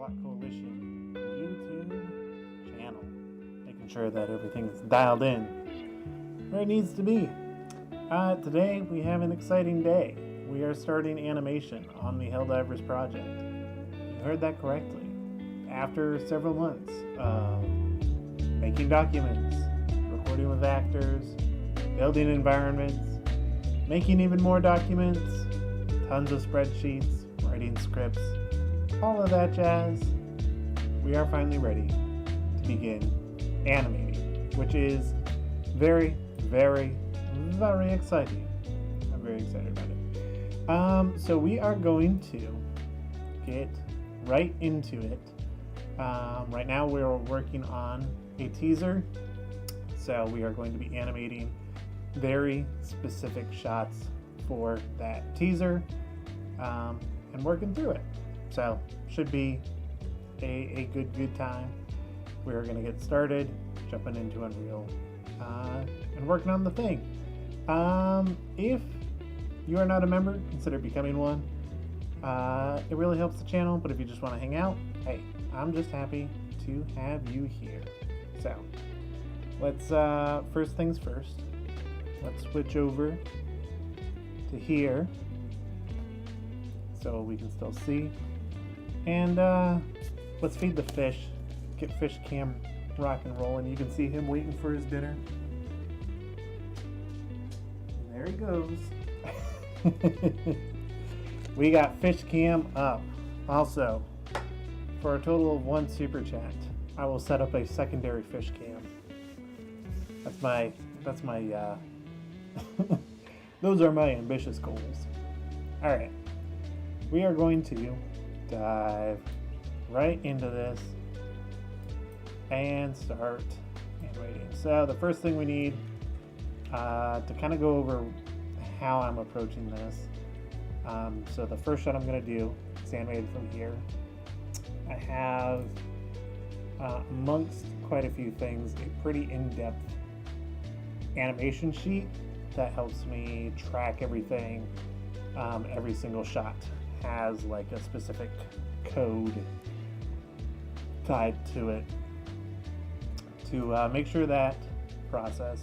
Block Coalition YouTube channel, making sure that everything is dialed in where it needs to be. Today we have an exciting day. We are starting animation on the Helldivers project. You heard that correctly. After several months of making documents, recording with actors, building environments, making even more documents, tons of spreadsheets, writing scripts, all of that jazz, we are finally ready to begin animating, which is very, very, very exciting. I'm very excited about it. So we are going to get right into it. Right now we're working on a teaser, so we are going to be animating very specific shots for that teaser and working through it. So should be a good time. We're going to get started, jumping into Unreal and working on the thing. If you are not a member, consider becoming one. It really helps the channel, but if you just want to hang out, hey, I'm just happy to have you here. So let's first things first, let's switch over to here so we can still see, and let's feed the fish, get fish cam rock and rolling. You can see him waiting for his dinner. And there he goes. We got fish cam up. Also, for a total of 1 super chat, I will set up a secondary fish cam. That's my those are my ambitious goals. Alright, we are going to dive right into this and start animating. So the first thing we need to kind of go over how I'm approaching this. So the first shot I'm going to do is animated from here. I have, amongst quite a few things, a pretty in-depth animation sheet that helps me track everything. Every single shot has like a specific code tied to it to make sure that process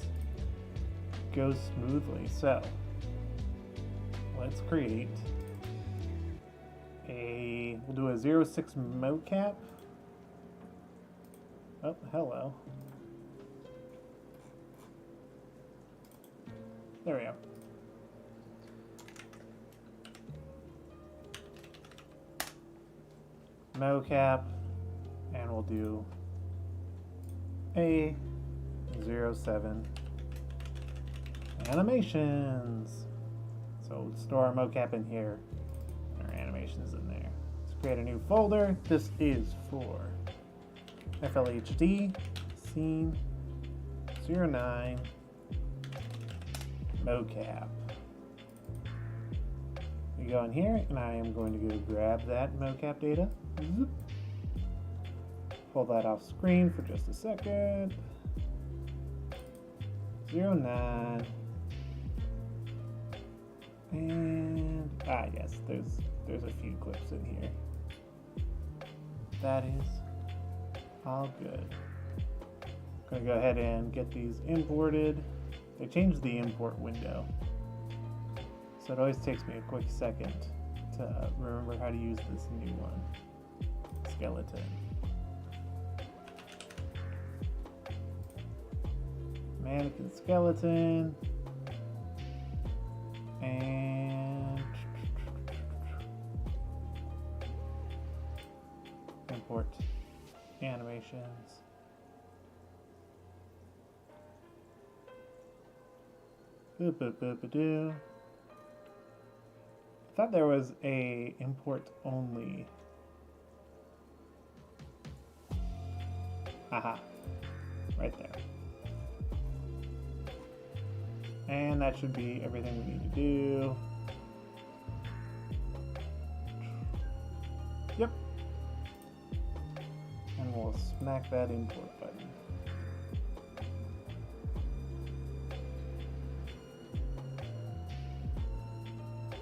goes smoothly. So let's create we'll do a 0.6 mocap. Oh, hello. There we go. Mocap, and we'll do a 0.7 animations. So we'll store our mocap in here, and our animations in there. Let's create a new folder. This is for FLHD scene 09 mocap. We go in here, and I am going to go grab that mocap data. Pull that off screen for just a second. 09. And yes, there's a few clips in here. That is all good. I'm gonna go ahead and get these imported. They changed the import window, so it always takes me a quick second to remember how to use this new one. Skeleton. Mannequin skeleton. And import animations. I thought there was a import only. Aha, right there. And that should be everything we need to do. Yep. And we'll smack that import button.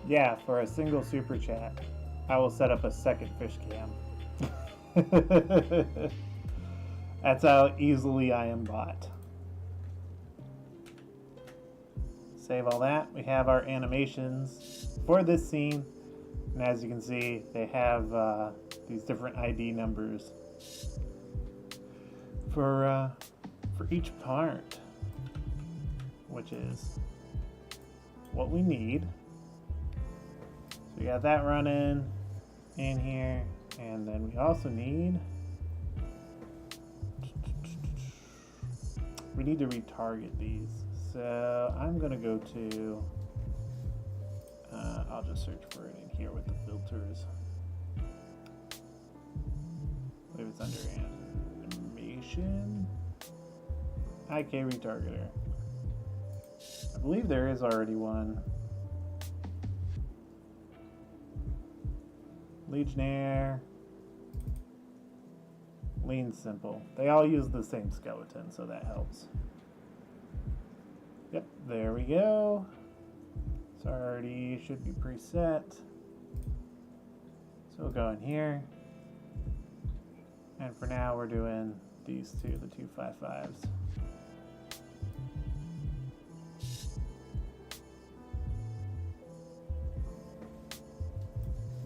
Yeah, for a single super chat, I will set up a second fish cam. That's how easily I am bought. Save all that. We have our animations for this scene. And as you can see, they have these different ID numbers for each part, which is what we need. So we got that running in here, and then we also need to retarget these. So I'm gonna go to I'll just search for it in here with the filters. I believe it's under animation. IK retargeter. I believe there is already one. Legionnaire. Lean simple. They all use the same skeleton, so that helps. Yep, there we go. It's already should be preset. So we'll go in here. And for now we're doing these two, the 255s.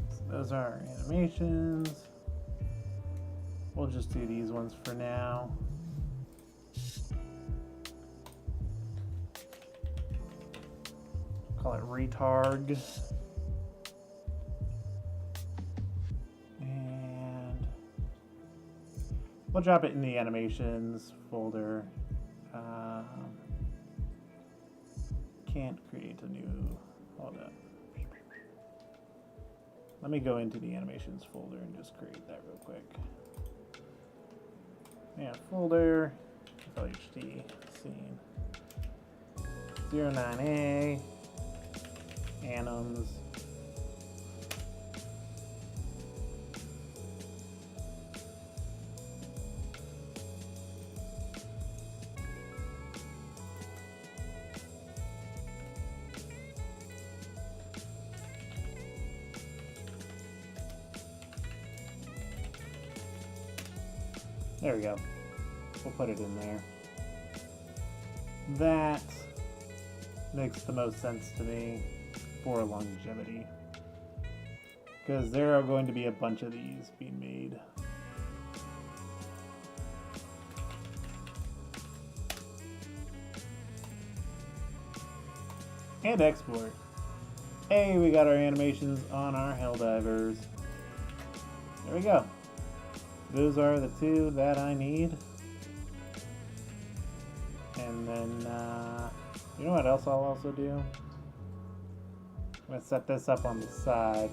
So those are our animations. We'll just do these ones for now. Call it retard. And we'll drop it in the animations folder. Can't create a new, hold up. Let me go into the animations folder and just create that real quick. Yeah, folder, FLHD, scene, 09A, anims, there we go. We'll put it in there. That makes the most sense to me for longevity, because there are going to be a bunch of these being made. And export. Hey, we got our animations on our Helldivers. There we go. Those are the two that I need. And then, you know what else I'll also do? I'm going to set this up on the side.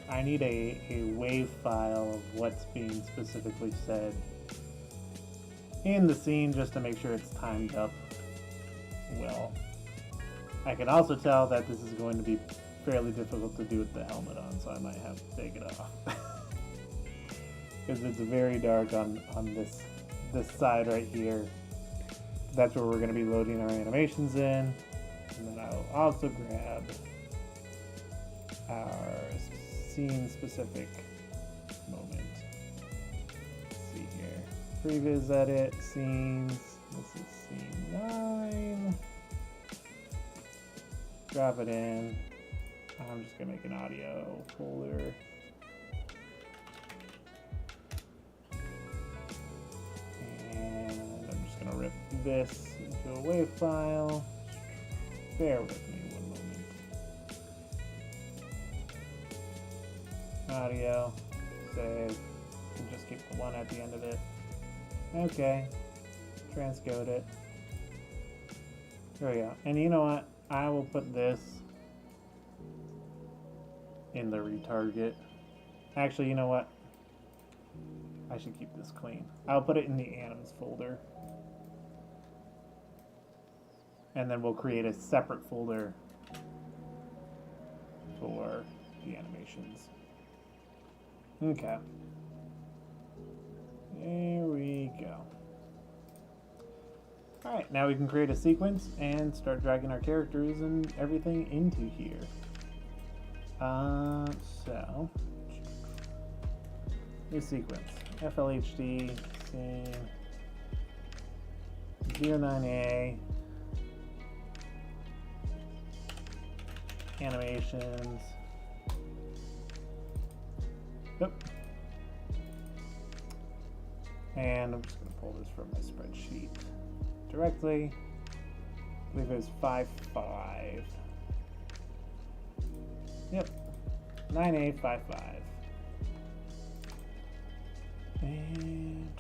I need a wave file of what's being specifically said in the scene, just to make sure it's timed up well. I can also tell that this is going to be fairly difficult to do with the helmet on, so I might have to take it off. Because it's very dark on this side right here. That's where we're going to be loading our animations in. And then I'll also grab our scene specific moment. Let's see here. Previz edit, scenes. This is scene 9. Drop it in. I'm just going to make an audio folder. Rip this into a WAV file. Bear with me one moment. Audio, save. You can just keep the one at the end of it. Okay. Transcode it. There we go. And you know what? I will put this in the retarget. Actually, you know what? I should keep this clean. I'll put it in the anims folder. And then we'll create a separate folder for the animations. Okay. There we go. Alright, now we can create a sequence and start dragging our characters and everything into here. So New sequence. FLHD, scene, 09A, animations. Yep. And I'm just going to pull this from my spreadsheet directly. I believe it was 5.5. Yep. 9A55. And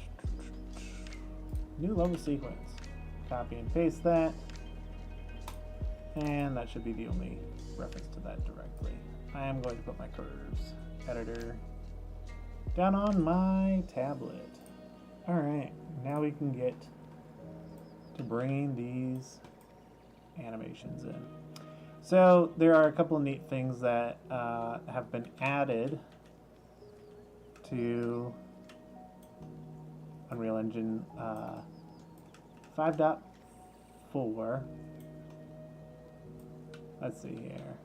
new level sequence. Copy and paste that. And that should be the only reference to that directly. I am going to put my curves editor down on my tablet. Alright, now we can get to bringing these animations in. So there are a couple of neat things that have been added to Unreal Engine 5.4. Let's see here.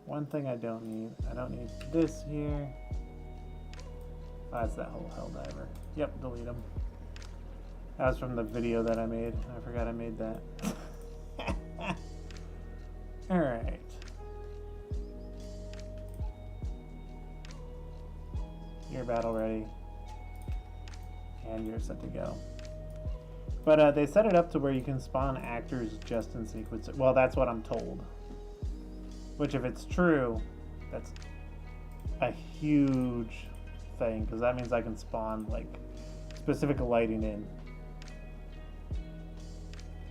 One thing I don't need this here. Oh, that's that whole Helldiver. Yep, delete them. That was from the video that I made. I forgot I made that. Alright. You're battle ready. And you're set to go. But they set it up to where you can spawn actors just in sequence. Well, that's what I'm told. Which, if it's true, that's a huge thing, because that means I can spawn like specific lighting in.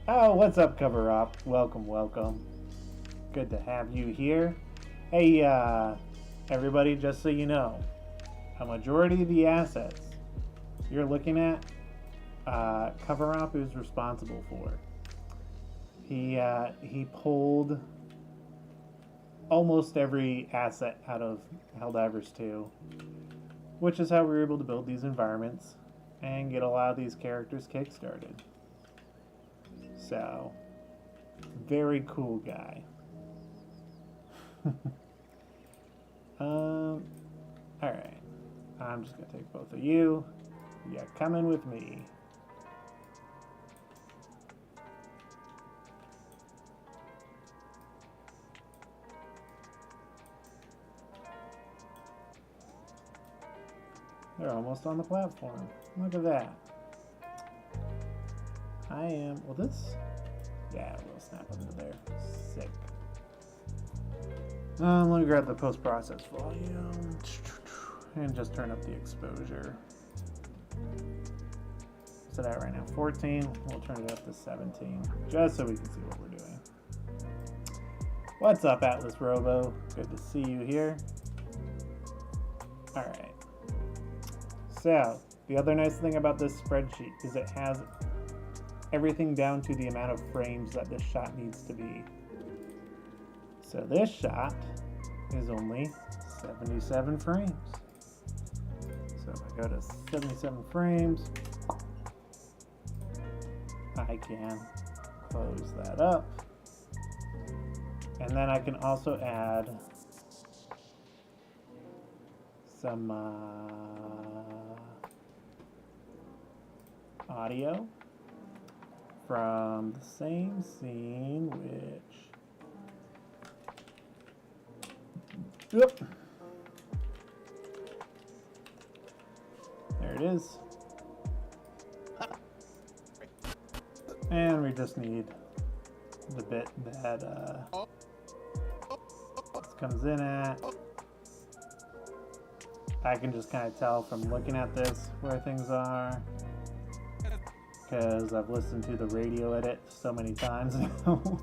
Oh, what's up, Cover Up? Welcome, welcome. Good to have you here. Hey, everybody, just so you know, a majority of the assets you're looking at, Cover Up is responsible for. He pulled almost every asset out of Helldivers 2, which is how we were able to build these environments and get a lot of these characters kickstarted. So, very cool guy. Alright. I'm just gonna take both of you. Yeah, coming with me. They're almost on the platform. Look at that. I am... Well, this... Yeah, we'll snap under there. Sick. Let me grab the post-process volume. And just turn up the exposure. What's it at right now? 14. We'll turn it up to 17. Just so we can see what we're doing. What's up, Atlas Robo? Good to see you here. Alright. So, the other nice thing about this spreadsheet is it has everything down to the amount of frames that this shot needs to be. So this shot is only 77 frames. So if I go to 77 frames, I can close that up. And then I can also add some audio from the same scene, which... Yep. There it is. And we just need the bit that this comes in at. I can just kind of tell from looking at this where things are, because I've listened to the radio edit so many times now.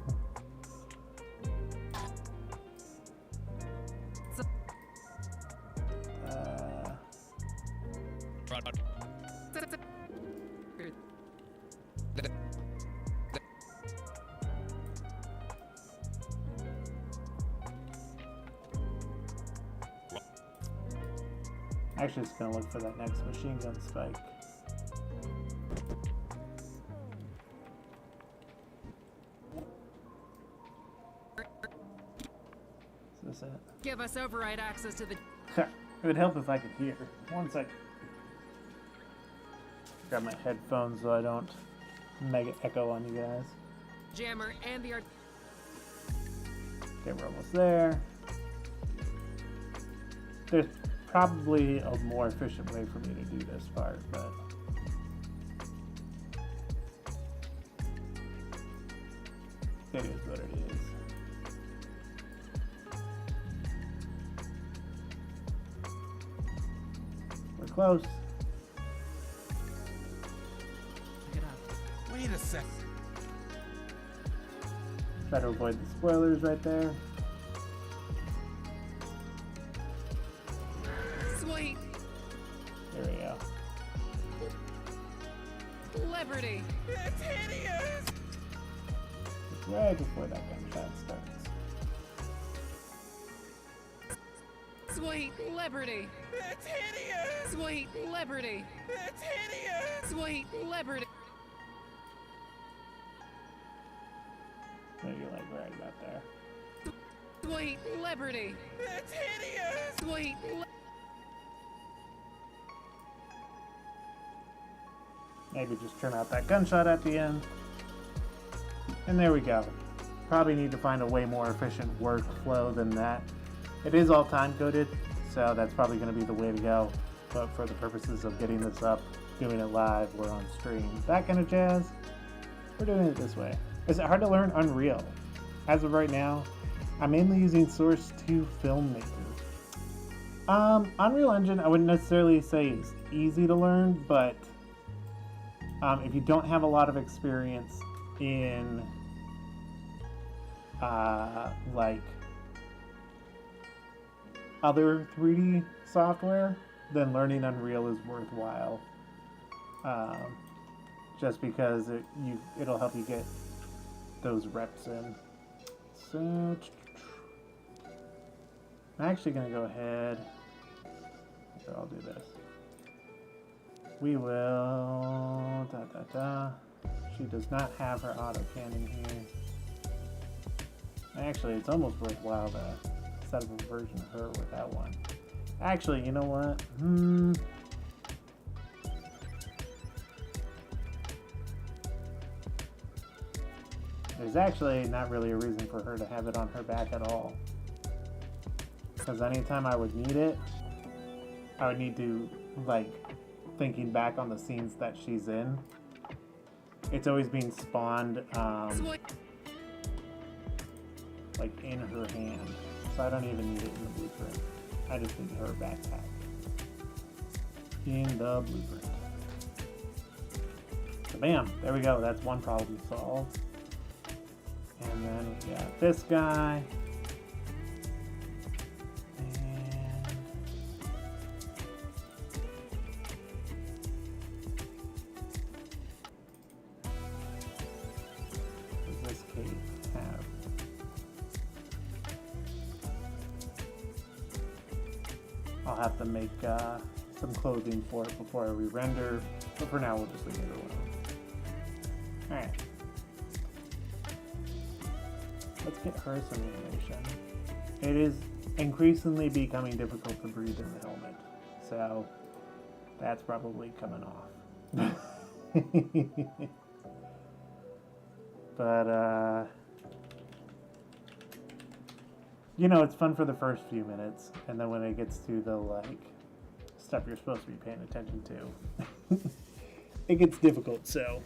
Actually, just gonna look for that next machine gun spike. Is this it? Give us override access to the... It would help if I could hear. One second. Grab my headphones so I don't mega echo on you guys. Jammer and the art. Okay, we're almost there. There's probably a more efficient way for me to do this part, but it is what it is. We're close. Pick it up. Wait a sec. Try to avoid the spoilers right there. Sweet. There we go. Liberty. It's hideous! It's right before that gunshot starts. Sweet liberty. It's hideous! Sweet liberty. It's hideous! Sweet liberty. Maybe like right about there. Sweet liberty. It's hideous! Sweet Maybe just trim out that gunshot at the end. And there we go. Probably need to find a way more efficient workflow than that. It is all time coded, so that's probably going to be the way to go. But for the purposes of getting this up, doing it live, we're on stream, that kind of jazz, we're doing it this way. Is it hard to learn Unreal? As of right now, I'm mainly using Source 2 Filmmaker. Unreal Engine, I wouldn't necessarily say is easy to learn, but if you don't have a lot of experience in like other 3D software, then learning Unreal is worthwhile. Just because it'll help you get those reps in. So I'm actually gonna go ahead. Here, I'll do this. We will She does not have her auto cannon here. Actually, it's almost worthwhile to set up a version of her without one. Actually, you know what? There's actually not really a reason for her to have it on her back at all. Because anytime I would need it, I would need to, like, thinking back on the scenes that she's in, it's always being spawned, like, in her hand. So I don't even need it in the blueprint. I just need her backpack in the blueprint. So bam, there we go. That's one problem solved. And then we got this guy. And what does this cape have? I'll have to make some clothing for it before I re-render, but for now we'll just leave it alone. Alright. Let's get her some animation. It is increasingly becoming difficult to breathe in the helmet, so that's probably coming off. But, you know, it's fun for the first few minutes, and then when it gets to the, like, stuff you're supposed to be paying attention to, it gets difficult, so.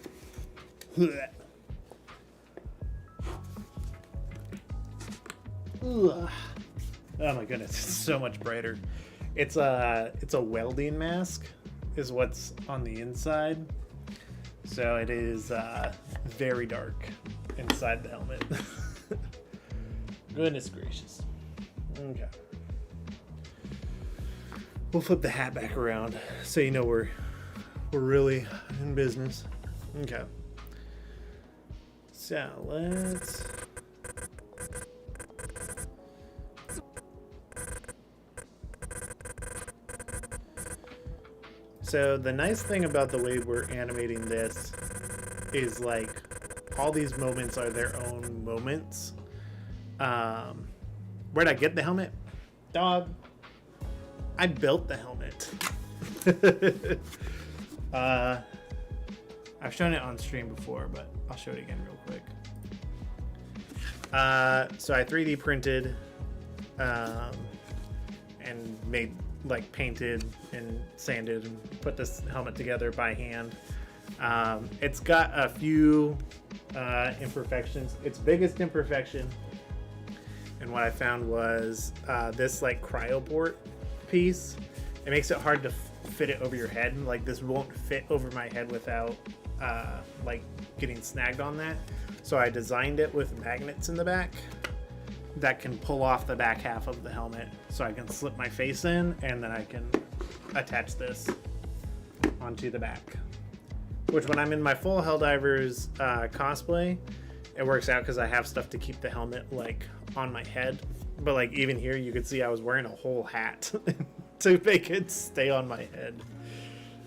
Ugh. Oh my goodness, it's so much brighter. It's a welding mask is what's on the inside. So it is very dark inside the helmet. Goodness gracious. Okay. We'll flip the hat back around so you know we're really in business. Okay. So let's So the nice thing about the way we're animating this is like all these moments are their own moments. Where'd I get the helmet? Dog. I built the helmet. I've shown it on stream before, but I'll show it again real quick. So I 3D printed and made, like, painted and sanded and put this helmet together by hand. It's got a few imperfections. Its biggest imperfection, and what I found, was this, like, cryoport piece. It makes it hard to fit it over your head. Like, this won't fit over my head without like getting snagged on that. So I designed it with magnets in the back that can pull off the back half of the helmet, so I can slip my face in and then I can attach this onto the back. Which, when I'm in my full Helldivers cosplay, it works out because I have stuff to keep the helmet, like, on my head. But, like, even here you could see I was wearing a whole hat to make it stay on my head.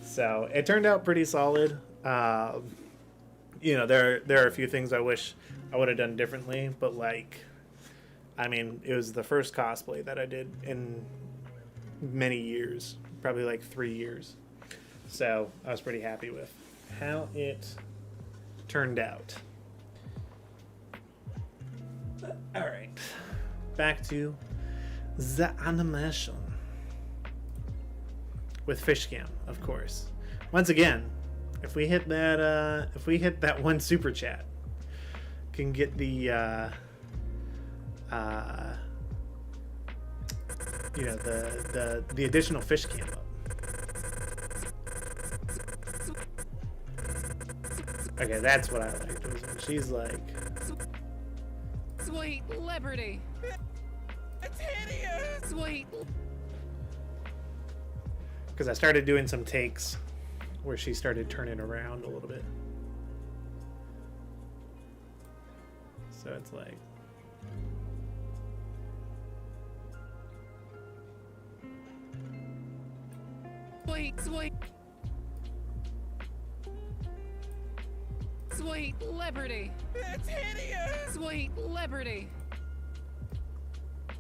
So it turned out pretty solid. You know, there are a few things I wish I would have done differently, but, like, I mean, it was the first cosplay that I did in many years, probably like 3 years. So I was pretty happy with how it turned out. All right, back to the animation with Fishcam, of course. Once again, if we hit that one super chat, can get the you know, the additional Fishcam up. Okay, that's what I liked. Was when she's like, Sweet liberty. It's hideous. Sweet. because I started doing some takes where she started turning around a little bit. So it's like, Sweet. Sweet liberty. It's hideous. Sweet liberty.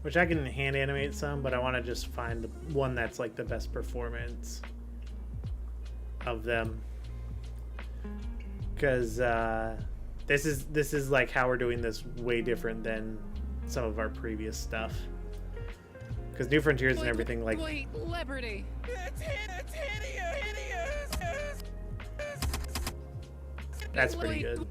which I can hand animate some, but I want to just find the one that's like the best performance of them, because this is like how we're doing this way different than some of our previous stuff. Because New Frontiers and everything, like, Sweet liberty. It's hideous. that's pretty good.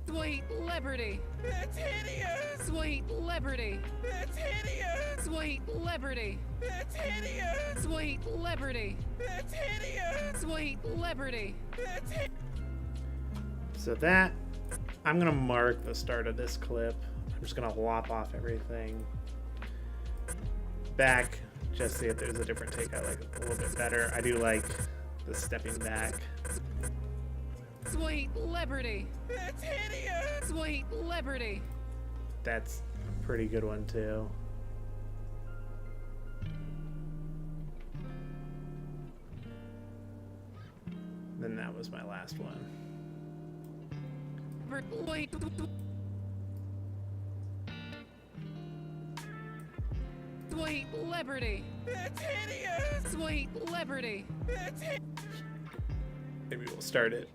Sweet liberty. It's hideous. Sweet liberty. It's hideous. Sweet liberty. It's hideous. Sweet liberty. It's hideous. Sweet liberty. It's hideous. So that, I'm gonna mark the start of this clip. I'm just gonna lop off everything back, just see if there's a different take I like a little bit better. I do like the stepping back. Sweet liberty. It's hideous. Sweet liberty. That's a pretty good one too. Then that was my last one. Sweet. Sweet liberty. It's hideous. Sweet liberty. It's hideous. Maybe we'll start it.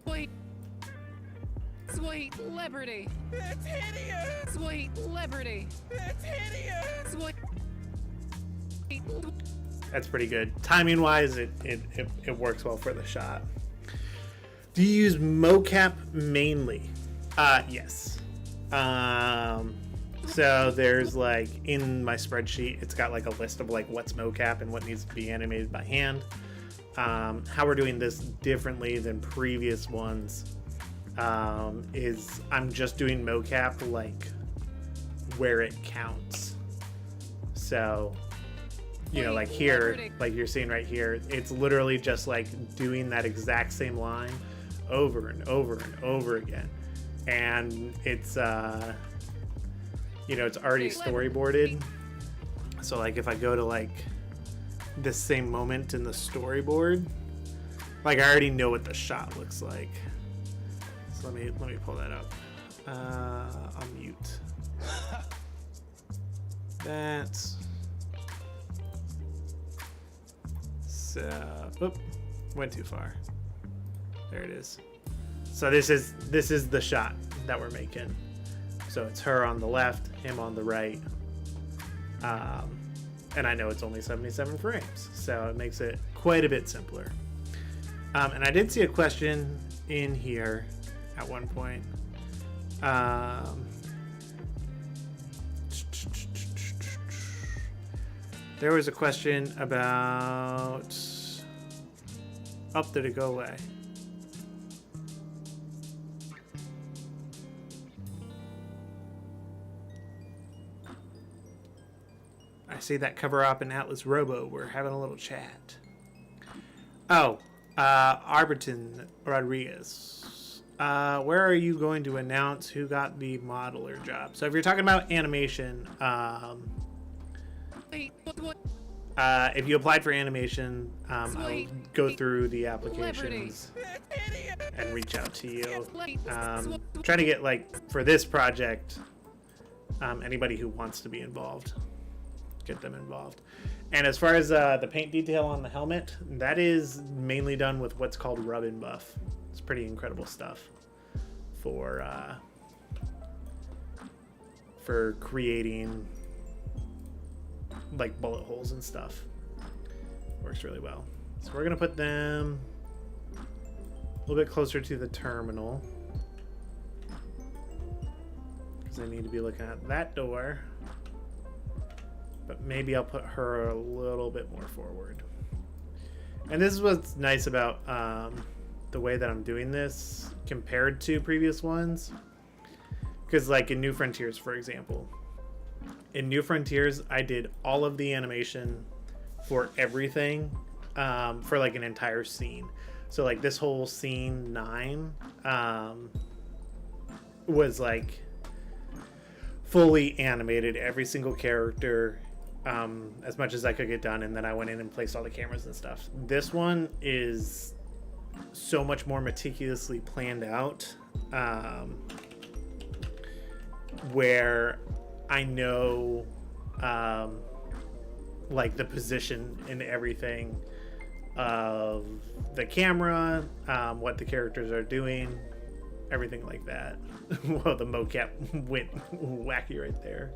Sweet liberty. It's hideous. Sweet liberty. It's hideous. Sweet. That's pretty good. Timing wise, it works well for the shot. Do you use mocap mainly? Yes. So there's like, in my spreadsheet, it's got like a list of like what's mocap and what needs to be animated by hand. How we're doing this differently than previous ones is I'm just doing mocap like where it counts. So, you know, like here, like you're seeing right here, it's literally just like doing that exact same line over and over and over again. And it's, you know, it's already storyboarded. So like if I go to like this same moment in the storyboard, like I already know what the shot looks like. So let me pull that up. I'll mute. So, oop, went too far. There it is. So this is the shot that we're making. So it's her on the left, him on the right. And I know it's only 77 frames, so it makes it quite a bit simpler. And I did see a question in here at one point. There was a question about... did it go away? I see that cover up in Atlas Robo. We're having a little chat. Oh, Arberton Rodriguez. Where are you going to announce who got the modeler job? So if you're talking about animation, Wait, what? if you applied for animation, I'll go through the applications and reach out to you. Trying to get, like, for this project, anybody who wants to be involved, get them involved. And as far as the paint detail on the helmet, that is mainly done with what's called rub and buff. It's pretty incredible stuff for creating like bullet holes and stuff. Works really well. So we're gonna put them a little bit closer to the terminal because I need to be looking at that door. But maybe I'll put her a little bit more forward. And this is what's nice about the way that I'm doing this compared to previous ones. Because like in New Frontiers, for example, in New Frontiers, I did all of the animation for everything for like an entire scene. So like this whole scene 9 was like fully animated, every single character, as much as I could get done, and then I went in and placed all the cameras and stuff. This one is so much more meticulously planned out, where I know like the position and everything of the camera, what the characters are doing, everything like that. Whoa, the mocap went wacky right there.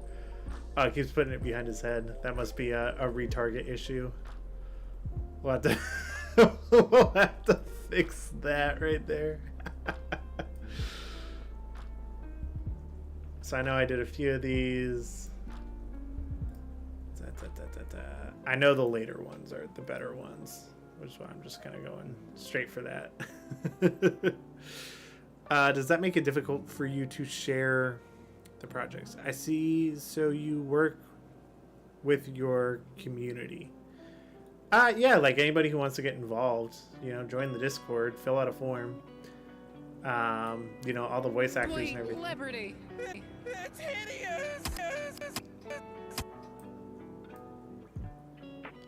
Oh, it keeps putting it behind his head. That must be a retarget issue. We'll have to, we'll have to fix that right there. So I know I did a few of these. I know the later ones are the better ones, which is why I'm just kind of going straight for that. Does that make it difficult for you to share the projects? I see. So you work with your community. Yeah, like anybody who wants to get involved, join the Discord, fill out a form. All the voice actors and everything. Liberty. That's hideous.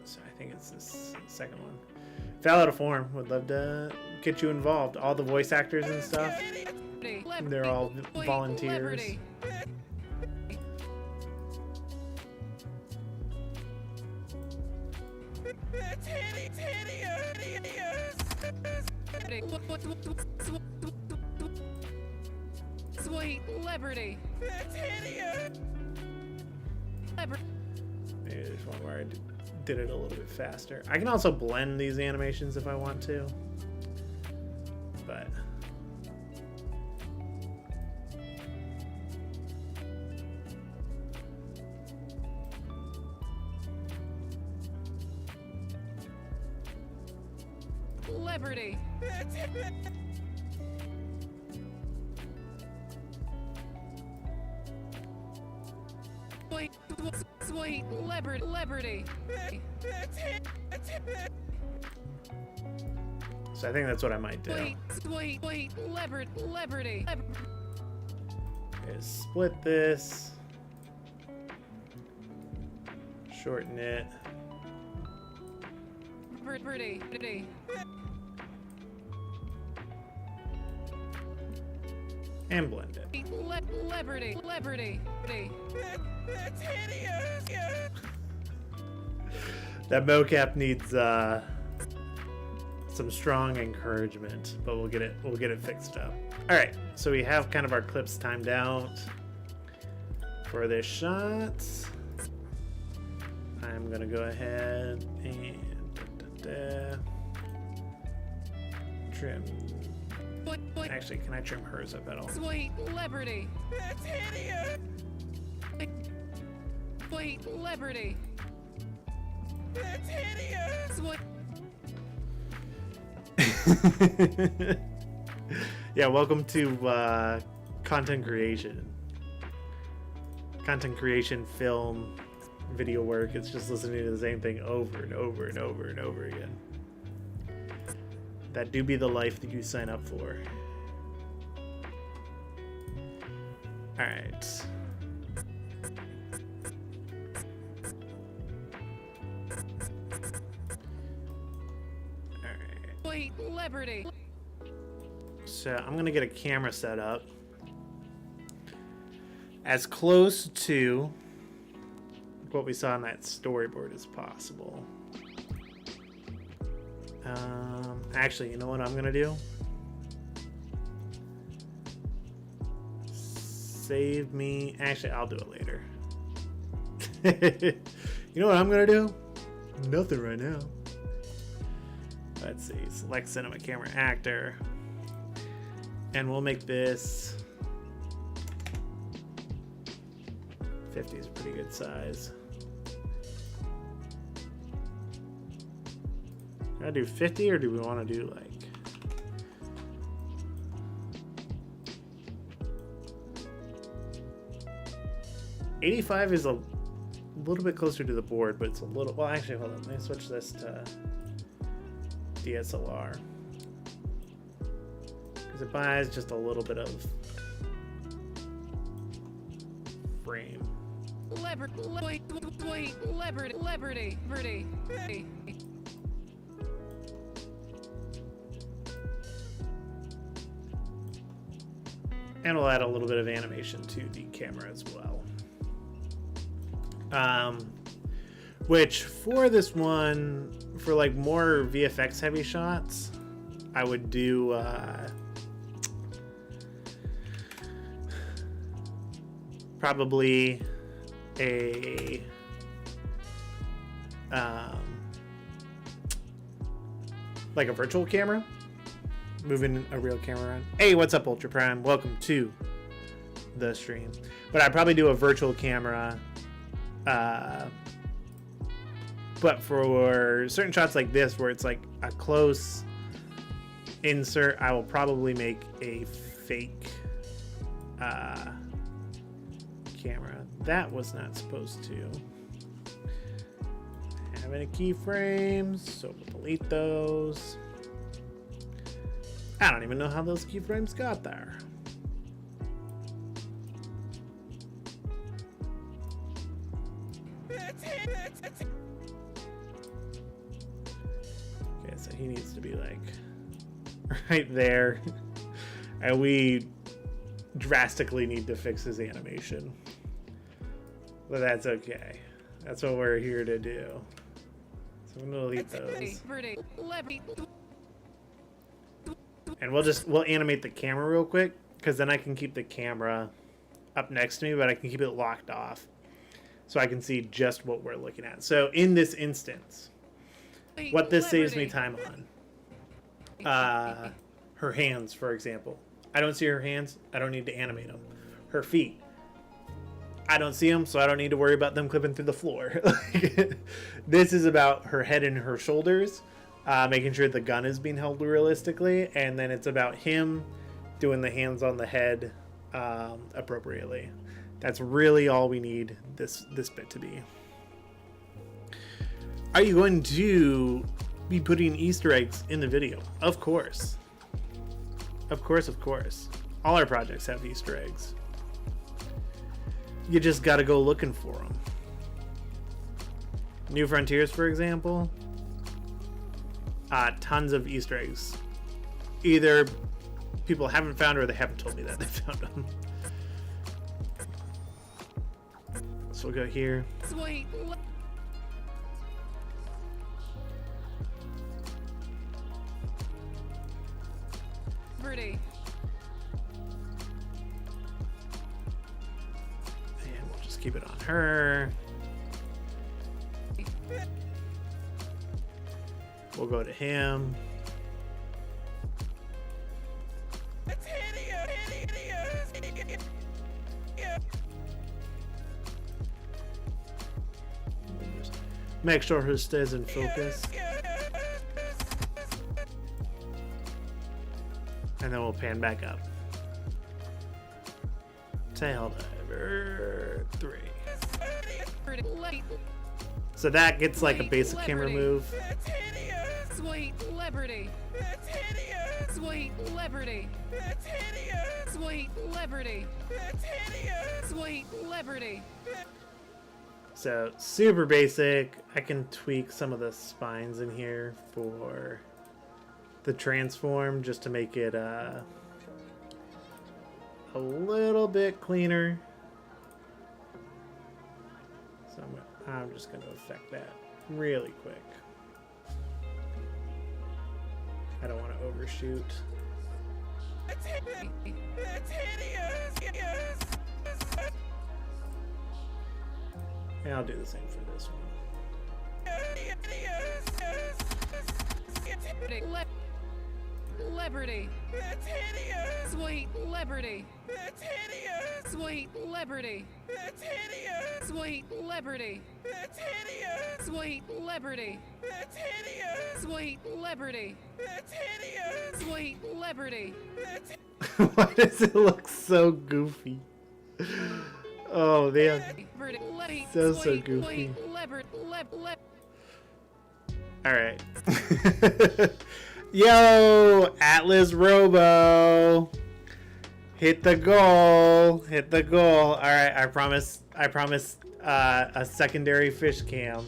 So I think it's this second one. Fill out a form. Would love to get you involved. All the voice actors and stuff, they're all volunteers. That's hideous. Sweet liberty. That's hideous. Liberty. Maybe there's one where I did it a little bit faster. I can also blend these animations if I want to, but Liberty. Sweet liberty. so I think that's what I might do. Sweet liberty. Is split this, shorten it, Liberty. and blend it. Liberty. That's hideous. That mocap needs some strong encouragement, but we'll get it fixed up. All right, so we have kind of our clips timed out for this shot. I'm gonna go ahead and trim. Actually, can I trim hers up at all? Sweet liberty. It's hideous. Sweet liberty. It's hideous. Sweet. Yeah, welcome to content creation. Content creation, film, video work. It's just listening to the same thing over and over and over and over again. That do be the life that you sign up for. All right. Sweet liberty. So I'm gonna get a camera set up as close to what we saw in that storyboard as possible. Actually, you know what I'm gonna do? Save me. Actually, I'll do it later. You know what I'm gonna do? Nothing right now. Let's see. Select cinema camera actor. And we'll make this 50 is a pretty good size. Can I do 50 or do we want to do like 85 is a little bit closer to the board, but it's a little, well actually hold on, let me switch this to DSLR because it buys just a little bit of frame. Liberty. And we'll add a little bit of animation to the camera as well. Which for this one, for like more VFX heavy shots, I would do probably a like a virtual camera, moving a real camera around. Hey, what's up, Ultra Prime? Welcome to the stream. But I'd probably do a virtual camera, but for certain shots like this where it's like a close insert, I will probably make a fake camera. That was not supposed to have any keyframes, so we'll delete those. I don't even know how those keyframes got there. Okay, so he needs to be like right there. And we drastically need to fix his animation. But that's okay. That's what we're here to do. So I'm gonna delete those. And we'll animate the camera real quick, because then I can keep the camera up next to me, but I can keep it locked off so I can see just what we're looking at. So in this instance, what this saves me time on, her hands, for example. I don't see her hands, I don't need to animate them. Her feet, I don't see them, so I don't need to worry about them clipping through the floor. This is about her head and her shoulders, making sure the gun is being held realistically, and then it's about him doing the hands on the head appropriately. That's really all we need this bit to be. Are you going to be putting Easter eggs in the video? Of course. Of course, of course. All our projects have Easter eggs. You just gotta go looking for them. New Frontiers, for example. Tons of Easter eggs. Either people haven't found or they haven't told me that they found them. So we'll go here. Sweet. just keep it on her. We'll go to him. It's hideous. Make sure he stays in focus. And then we'll pan back up. Helldiver 3. So that gets like a basic camera move. It's hideous. Sweet liberty. It's hideous. Sweet liberty. It's hideous. Sweet liberty. It's hideous. Sweet liberty. So super basic. I can tweak some of the spines in here for the transform just to make it a little bit cleaner. So I'm just going to affect that really quick. I don't want to overshoot. It's hideous. And I'll do the same for this one. Liberty. It's hideous. Sweet liberty. It's hideous. Sweet liberty. It's hideous. Sweet liberty. It's hideous. Sweet liberty. It's hideous. Sweet liberty. It's hideous. Sweet liberty. Why does it look so goofy? Oh man. Liberty. So Sweet, goofy. sweet liberty. Alright. Yo, Atlas Robo. Hit the goal. Hit the goal. Alright, I promise a secondary fish cam.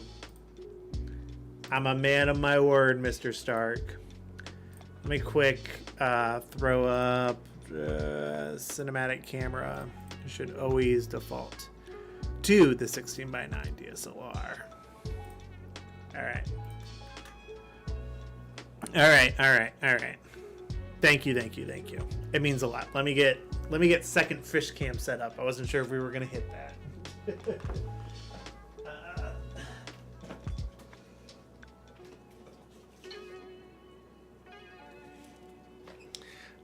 I'm a man of my word, Mr. Stark. Let me quick throw up cinematic camera. It should always default to the 16:9 DSLR. Alright. Alright. Thank you. It means a lot. Let me get second fish cam set up. I wasn't sure if we were gonna hit that.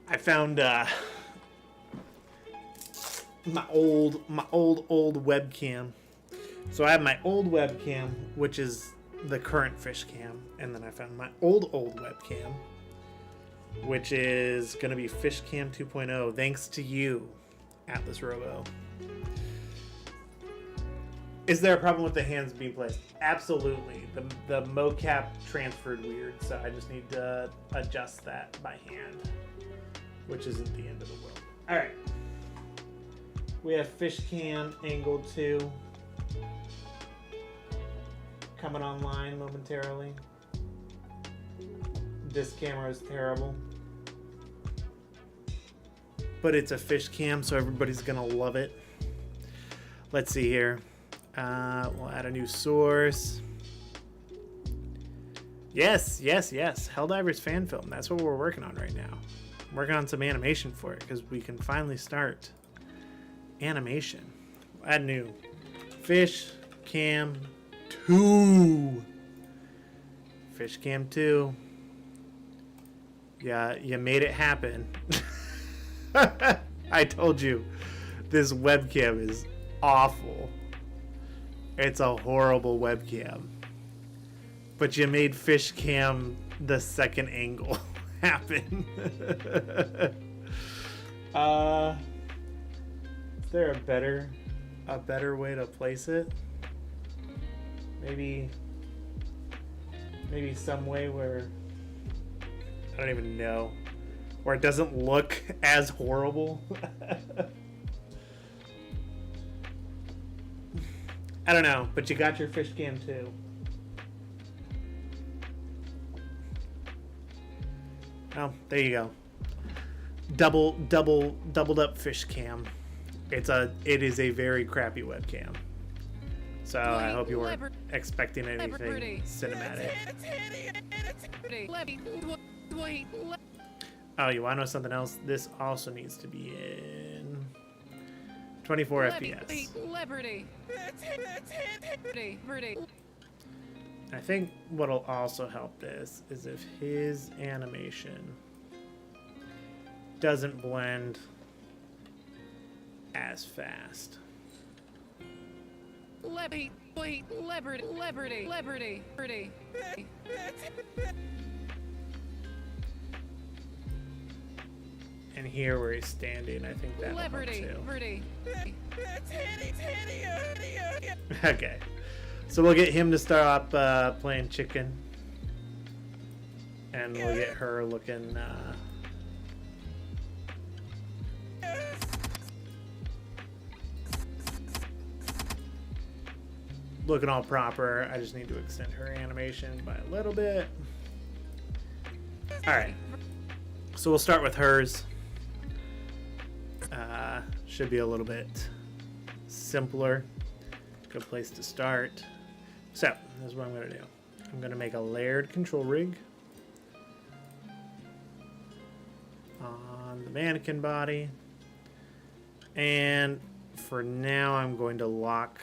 I found my old webcam. So I have my old webcam, which is the current fish cam, and then I found my old webcam, which is gonna be fish cam 2.0, thanks to you, Atlas Robo. Is there a problem with the hands being placed? Absolutely. The mocap transferred weird, so I just need to adjust that by hand, which isn't the end of the world. All right. We have fish cam angle 2 coming online momentarily. This camera is terrible, but it's a fish cam, so everybody's gonna love it. Let's see here. We'll add a new source. Yes. Helldivers fan film. That's what we're working on right now. I'm working on some animation for it because we can finally start animation. We'll add new fish cam 2. Fish cam 2. Yeah, you made it happen. I told you this webcam is awful. It's a horrible webcam. But you made fish cam the second angle happen. Is there a better way to place it? Maybe some way where I don't even know, where it doesn't look as horrible. I don't know, but you got your fish cam too. Oh, there you go. Doubled up fish cam. It is a very crappy webcam. So I hope you weren't expecting anything cinematic. Oh, you want to know something else? This also needs to be in 24 Liberty. FPS. Liberty. Liberty. I think what'll also help this is if his animation doesn't blend as fast. Liberty. Liberty. Liberty. Liberty. Liberty. And here where he's standing, I think that'll help Liberty. too. Liberty. Okay. So we'll get him to start playing chicken. And we'll get her looking looking all proper. I just need to extend her animation by a little bit. Alright. So we'll start with hers. Should be a little bit simpler. Good place to start. So, this is what I'm going to do. I'm going to make a layered control rig on the mannequin body. And for now, I'm going to lock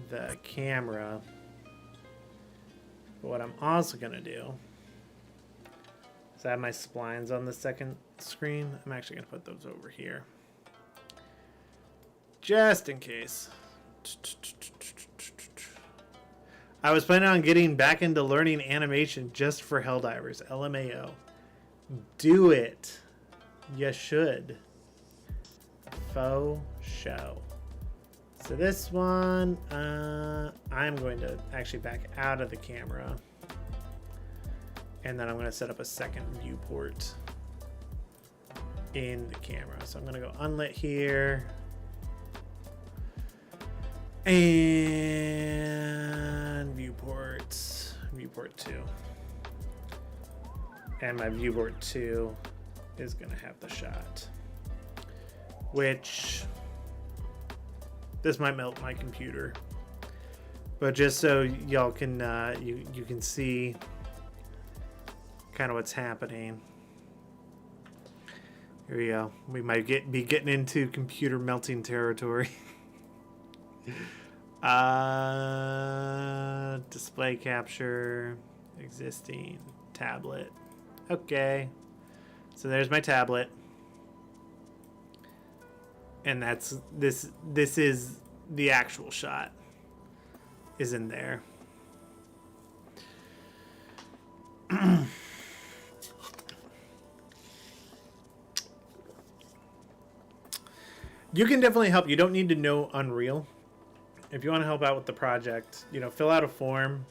the camera. But what I'm also going to do is I have my splines on the second screen. I'm actually going to put those over here, just in case. I was planning on getting back into learning animation just for Helldivers. LMAO. Do it. You should. Faux show. So this one, I'm going to actually back out of the camera. And then I'm going to set up a second viewport in the camera. So I'm going to go unlit here. And viewport 2. And my viewport 2 is going to have the shot. Which, this might melt my computer. But just so y'all can, you can see kind of what's happening. Here we go. We might be getting into computer melting territory. Display capture, existing tablet. Okay, so there's my tablet, and that's this is the actual shot is in there. You can definitely help. You don't need to know Unreal. If you want to help out with the project, fill out a form.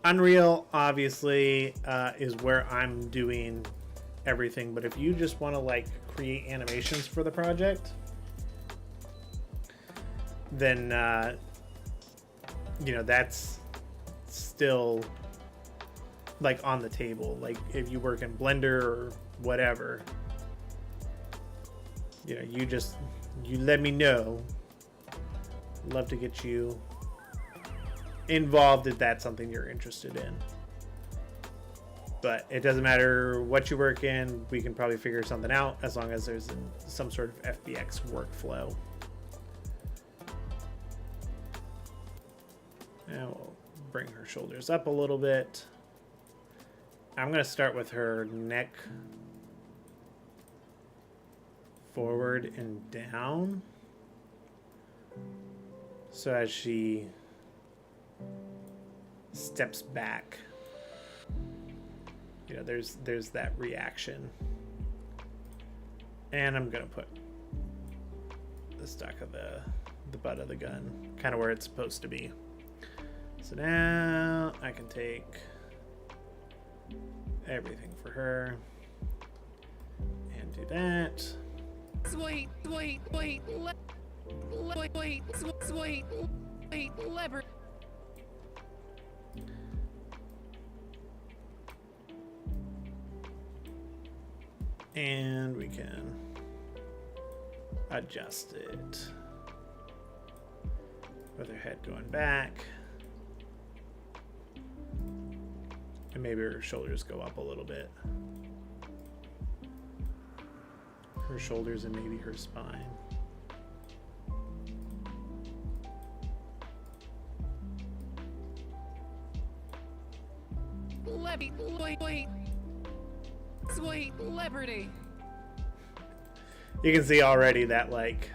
Unreal, obviously, is where I'm doing everything. But if you just want to, create animations for the project, then, that's still, on the table. If you work in Blender or whatever, you let me know. Love to get you involved if that's something you're interested in. But it doesn't matter what you work in, we can probably figure something out as long as there's some sort of FBX workflow. Now we'll bring her shoulders up a little bit. I'm going to start with her neck forward and down. So as she steps back, there's that reaction. And I'm gonna put the stock of the butt of the gun kind of where it's supposed to be. So now I can take everything for her and do that. Sweet. Liberty. And we can adjust it with her head going back. And maybe her shoulders go up a little bit. her shoulders and maybe her spine. Sweet liberty. You can see already that like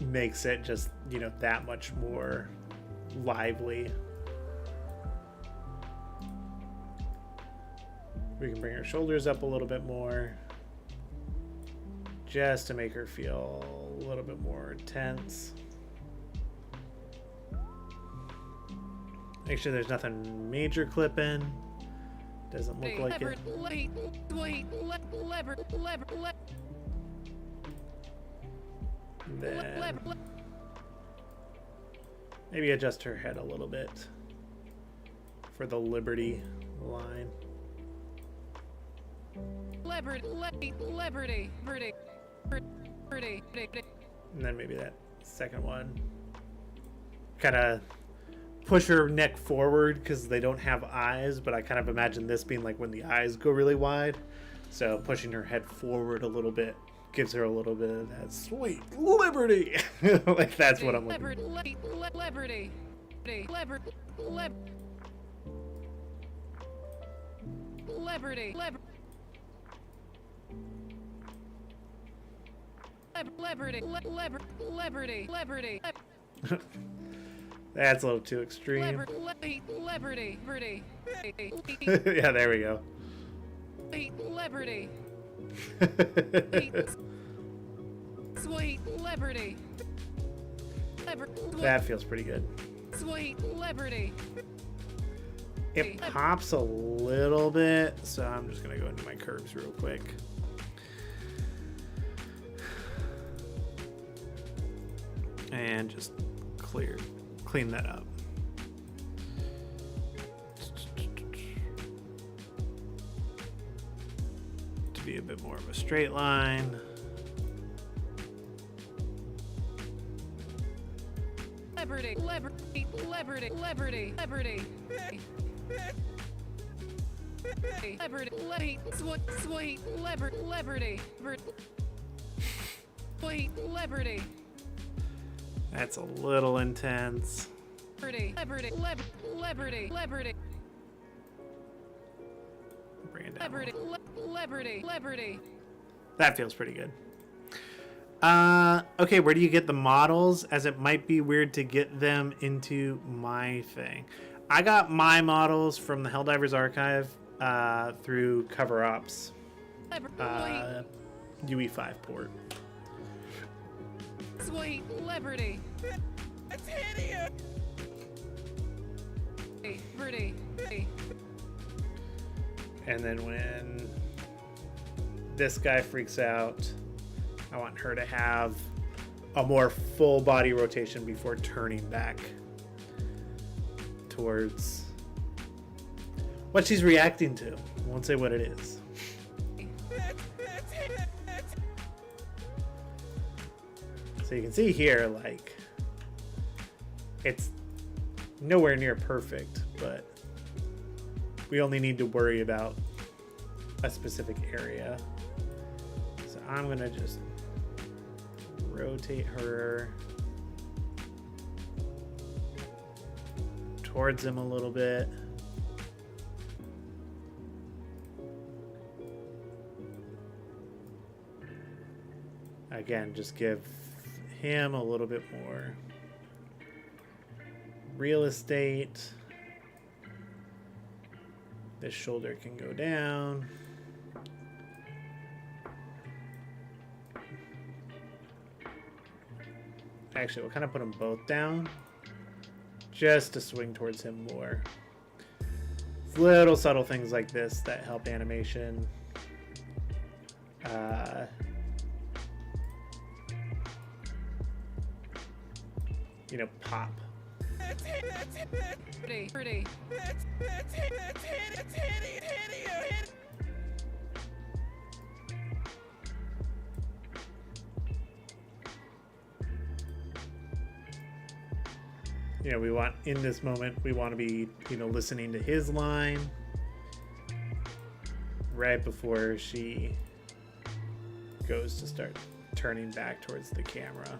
makes it just, you know, that much more lively. We can bring her shoulders up a little bit more just to make her feel a little bit more tense. Make sure there's nothing major clipping. Doesn't look like it. Then maybe adjust her head a little bit for the Liberty line. Liberty. And then maybe that second one. Kind of push her neck forward because they don't have eyes, but I kind of imagine this being like when the eyes go really wide. So pushing her head forward a little bit gives her a little bit of that sweet liberty. Like that's what I'm looking for. Liberty. That's a little too extreme. Liberty. Yeah, there we go. Liberty. Sweet liberty. That feels pretty good. Sweet liberty. It pops a little bit, so I'm just gonna go into my curves real quick. And just clean that up. To be a bit more of a straight line. Liberty. Sweet liberty. Sweet liberty. That's a little intense. Liberty. Bring it down. Liberty. That feels pretty good. Okay, where do you get the models? As it might be weird to get them into my thing. I got my models from the Helldivers archive through CoverOps UE5 port. Sweet liberty. It's hideous. Liberty. And then when this guy freaks out, I want her to have a more full body rotation before turning back towards what she's reacting to. I won't say what it is. So you can see here, like, it's nowhere near perfect, but we only need to worry about a specific area. So I'm gonna just rotate her towards him a little bit. Again, just give him a little bit more real estate. This shoulder can go down. Actually, we'll kind of put them both down just to swing towards him more. It's little subtle things like this that help animation you know, pop. Pretty. You know, we want, in this moment, we want to be, you know, listening to his line right before she goes to start turning back towards the camera.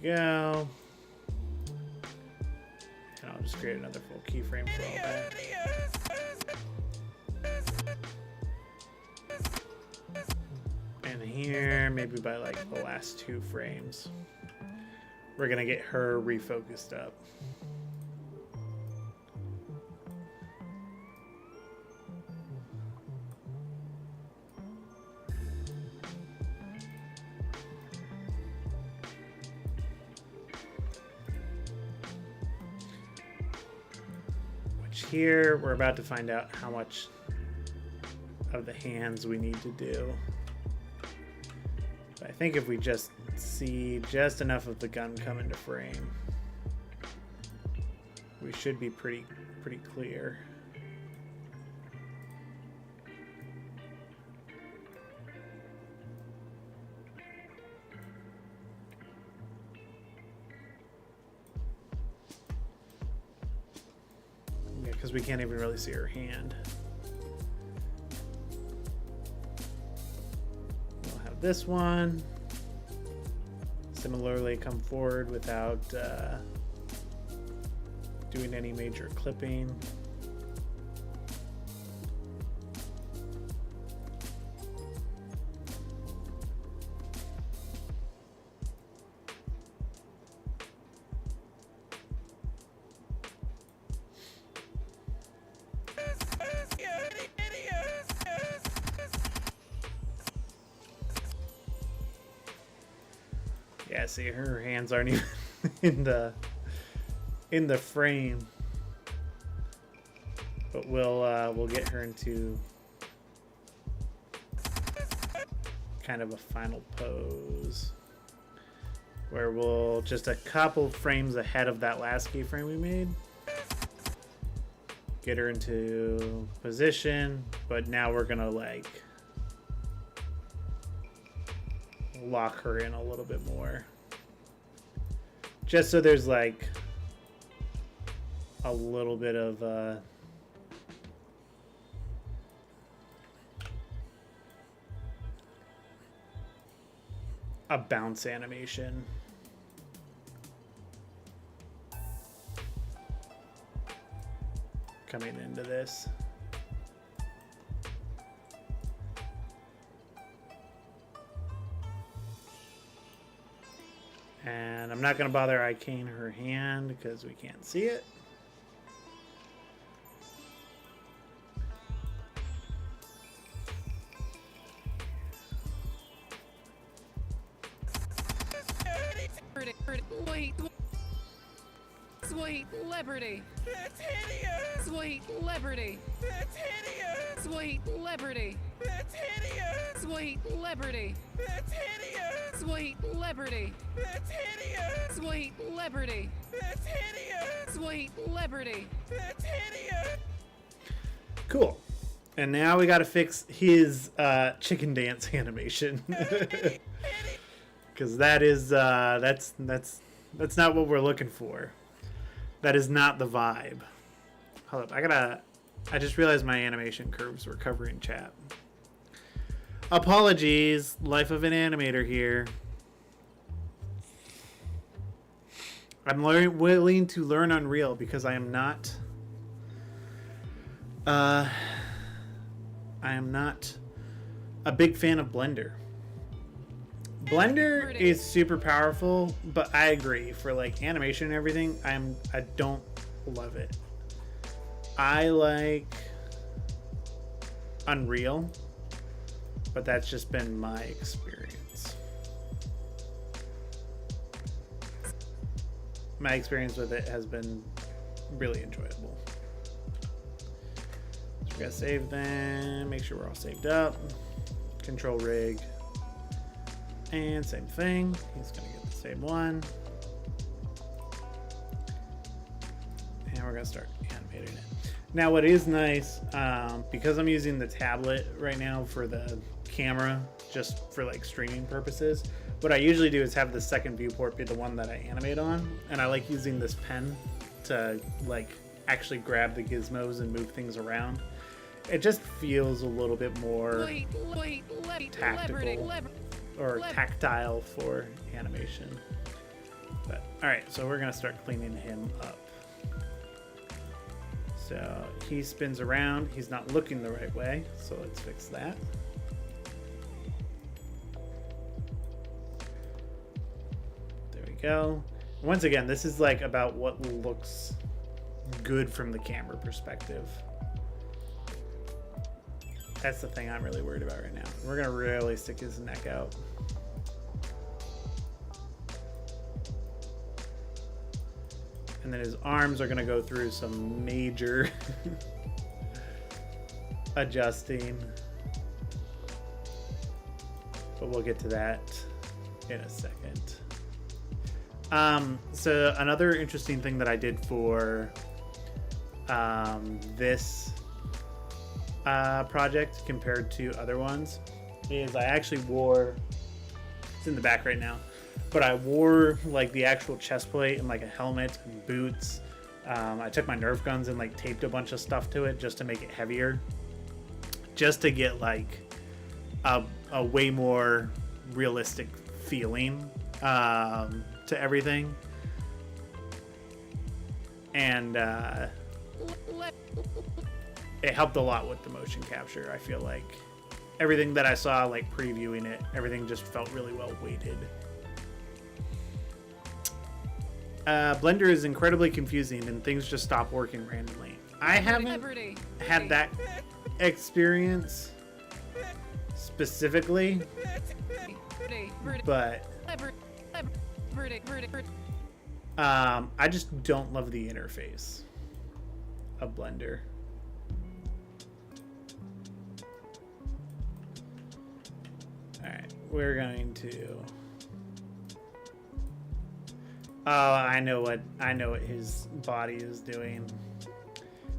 There you go. And I'll just create another full keyframe for all that. And here, maybe by like the last 2 frames, we're gonna get her refocused up. Here we're about to find out how much of the hands we need to do. But I think if we just see just enough of the gun come into frame, we should be pretty clear. Because we can't even really see her hand. We'll have this one similarly come forward without doing any major clipping. Yeah, see, her hands aren't even in the frame, but we'll get her into kind of a final pose where we'll just a couple frames ahead of that last keyframe we made, get her into position, but now we're gonna like lock her in a little bit more, just so there's like a little bit of a bounce animation. Coming into this. And I'm not going to bother icaing her hand because we can't see it. Sweet liberty. That's hideous. Sweet liberty. That's hideous. Sweet liberty. That's hideous. Sweet liberty. That's hideous. Sweet liberty. That's hideous. Sweet liberty. That's hideous. Sweet liberty. That's hideous. Cool. And now we got to fix his chicken dance animation. Because that is that's not what we're looking for. That is not the vibe. Hold up, I just realized my animation curves were covering chat. Apologies, life of an animator here. I'm willing to learn Unreal because I am not a big fan of Blender. Blender is super powerful, but I agree for like animation and everything, I don't love it. I like Unreal, but that's just been my experience. My experience with it has been really enjoyable. So we gotta save them, make sure we're all saved up. Control rig. And same thing, he's gonna get the same one. And we're gonna start animating it. Now what is nice, because I'm using the tablet right now for the camera, just for like streaming purposes, what I usually do is have the second viewport be the one that I animate on. And I like using this pen to like actually grab the gizmos and move things around. It just feels a little bit more tactical or tactile for animation. But all right, so we're gonna start cleaning him up. So he spins around. He's not looking the right way, so let's fix that. There we go. Once again, this is like about what looks good from the camera perspective. That's the thing I'm really worried about right now. We're gonna really stick his neck out. And then his arms are gonna go through some major adjusting. But we'll get to that in a second. So another interesting thing that I did for this project compared to other ones is I actually wore, it's in the back right now, but I wore like the actual chest plate and like a helmet and boots. I took my Nerf guns and like taped a bunch of stuff to it just to make it heavier, just to get like a way more realistic feeling to everything. And it helped a lot with the motion capture. I feel like everything that I saw, like previewing it, everything just felt really well weighted. Blender is incredibly confusing and things just stop working randomly. I haven't had that experience specifically, but I just don't love the interface of Blender. Alright, we're going to... Oh, I know what his body is doing.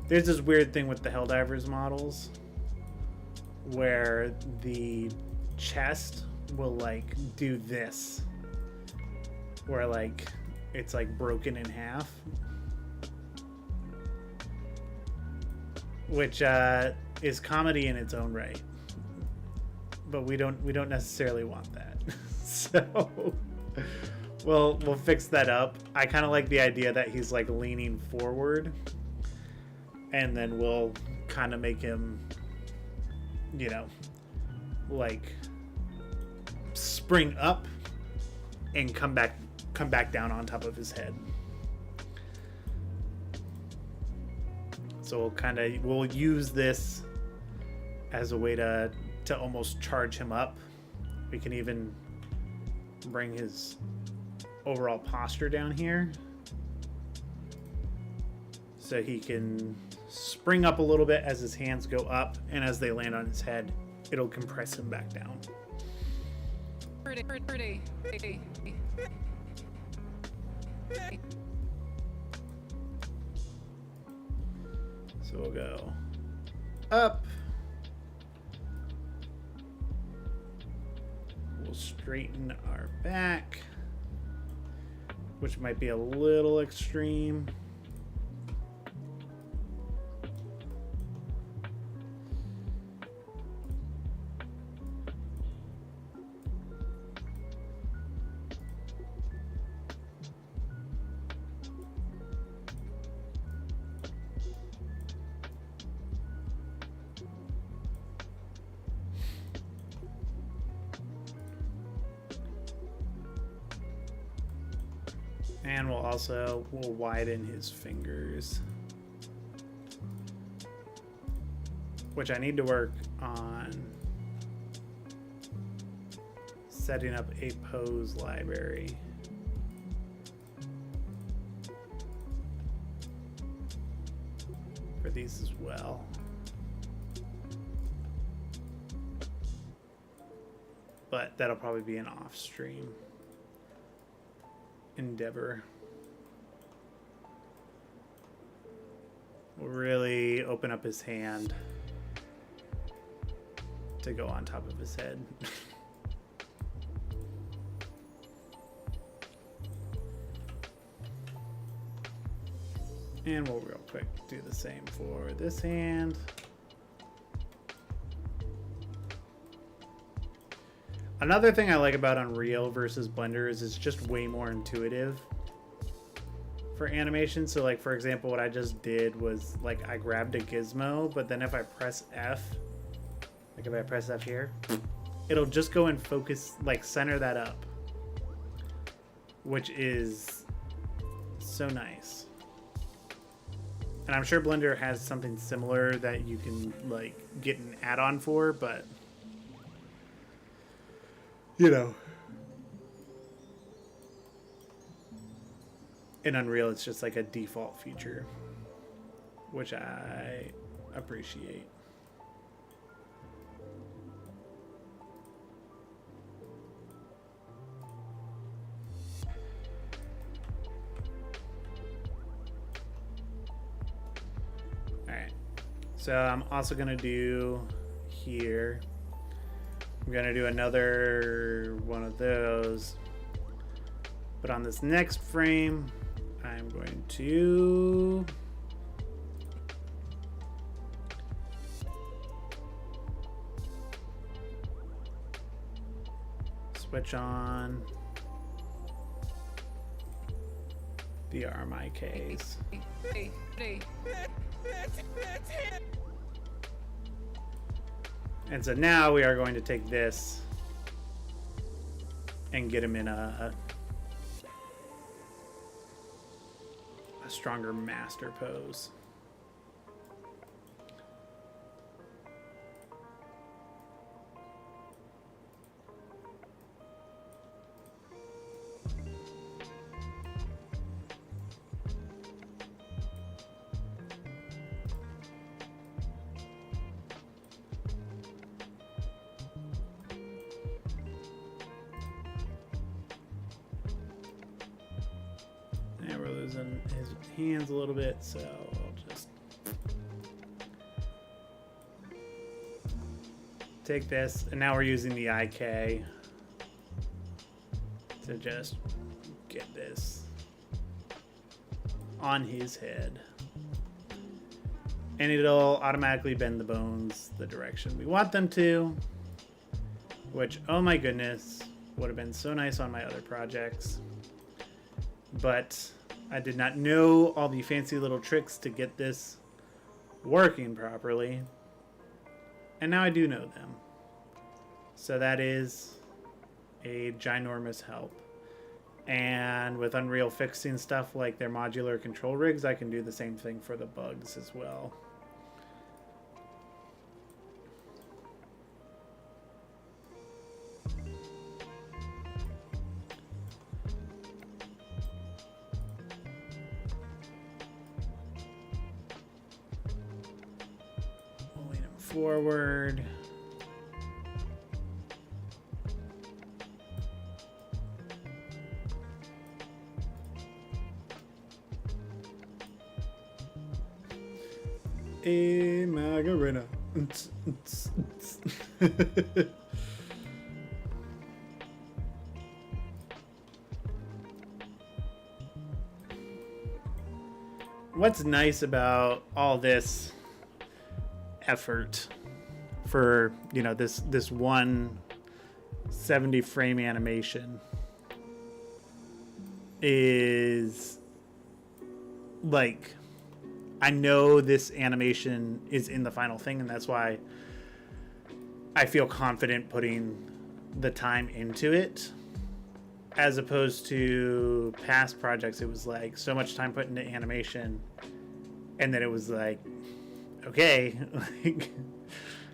There's this weird thing with the Helldivers models where the chest will like do this, where like it's like broken in half, which is comedy in its own right, but we don't necessarily want that. So we'll fix that up. I kind of like the idea that he's like leaning forward, and then we'll kind of make him, you know, like spring up and come back down on top of his head. So we'll use this as a way to almost charge him up. We can even bring his overall posture down here so he can spring up a little bit as his hands go up, and as they land on his head, it'll compress him back down. So we'll go up. We'll straighten our back, which might be a little extreme. And we'll widen his fingers, which I need to work on setting up a pose library. For these as well. But that'll probably be an off-stream endeavor. We'll really open up his hand to go on top of his head. And we'll real quick do the same for this hand. Another thing I like about Unreal versus Blender is it's just way more intuitive for animation. So like, for example, what I just did was like I grabbed a gizmo, but then if I press F, like if I press F here, it'll just go and focus, like center that up, which is so nice. And I'm sure Blender has something similar that you can like get an add-on for, but you know, in Unreal it's just like a default feature, which I appreciate. So I'm also gonna do here, I'm gonna do another one of those, but on this next frame, I'm going to switch on the RMIKs. And so now we are going to take this and get him in a stronger master pose. Losing his hands a little bit, so I'll just take this, and now we're using the IK to just get this on his head, and it'll automatically bend the bones the direction we want them to, which, oh my goodness, would have been so nice on my other projects, but I did not know all the fancy little tricks to get this working properly, and now I do know them. So that is a ginormous help. And with Unreal fixing stuff like their modular control rigs, I can do the same thing for the bugs as well. Forward. A Magarena. What's nice about all this effort for, you know, this one 70 frame animation is like, I know this animation is in the final thing, and that's why I feel confident putting the time into it, as opposed to past projects. It was like so much time put into animation, and then it was like, okay, like,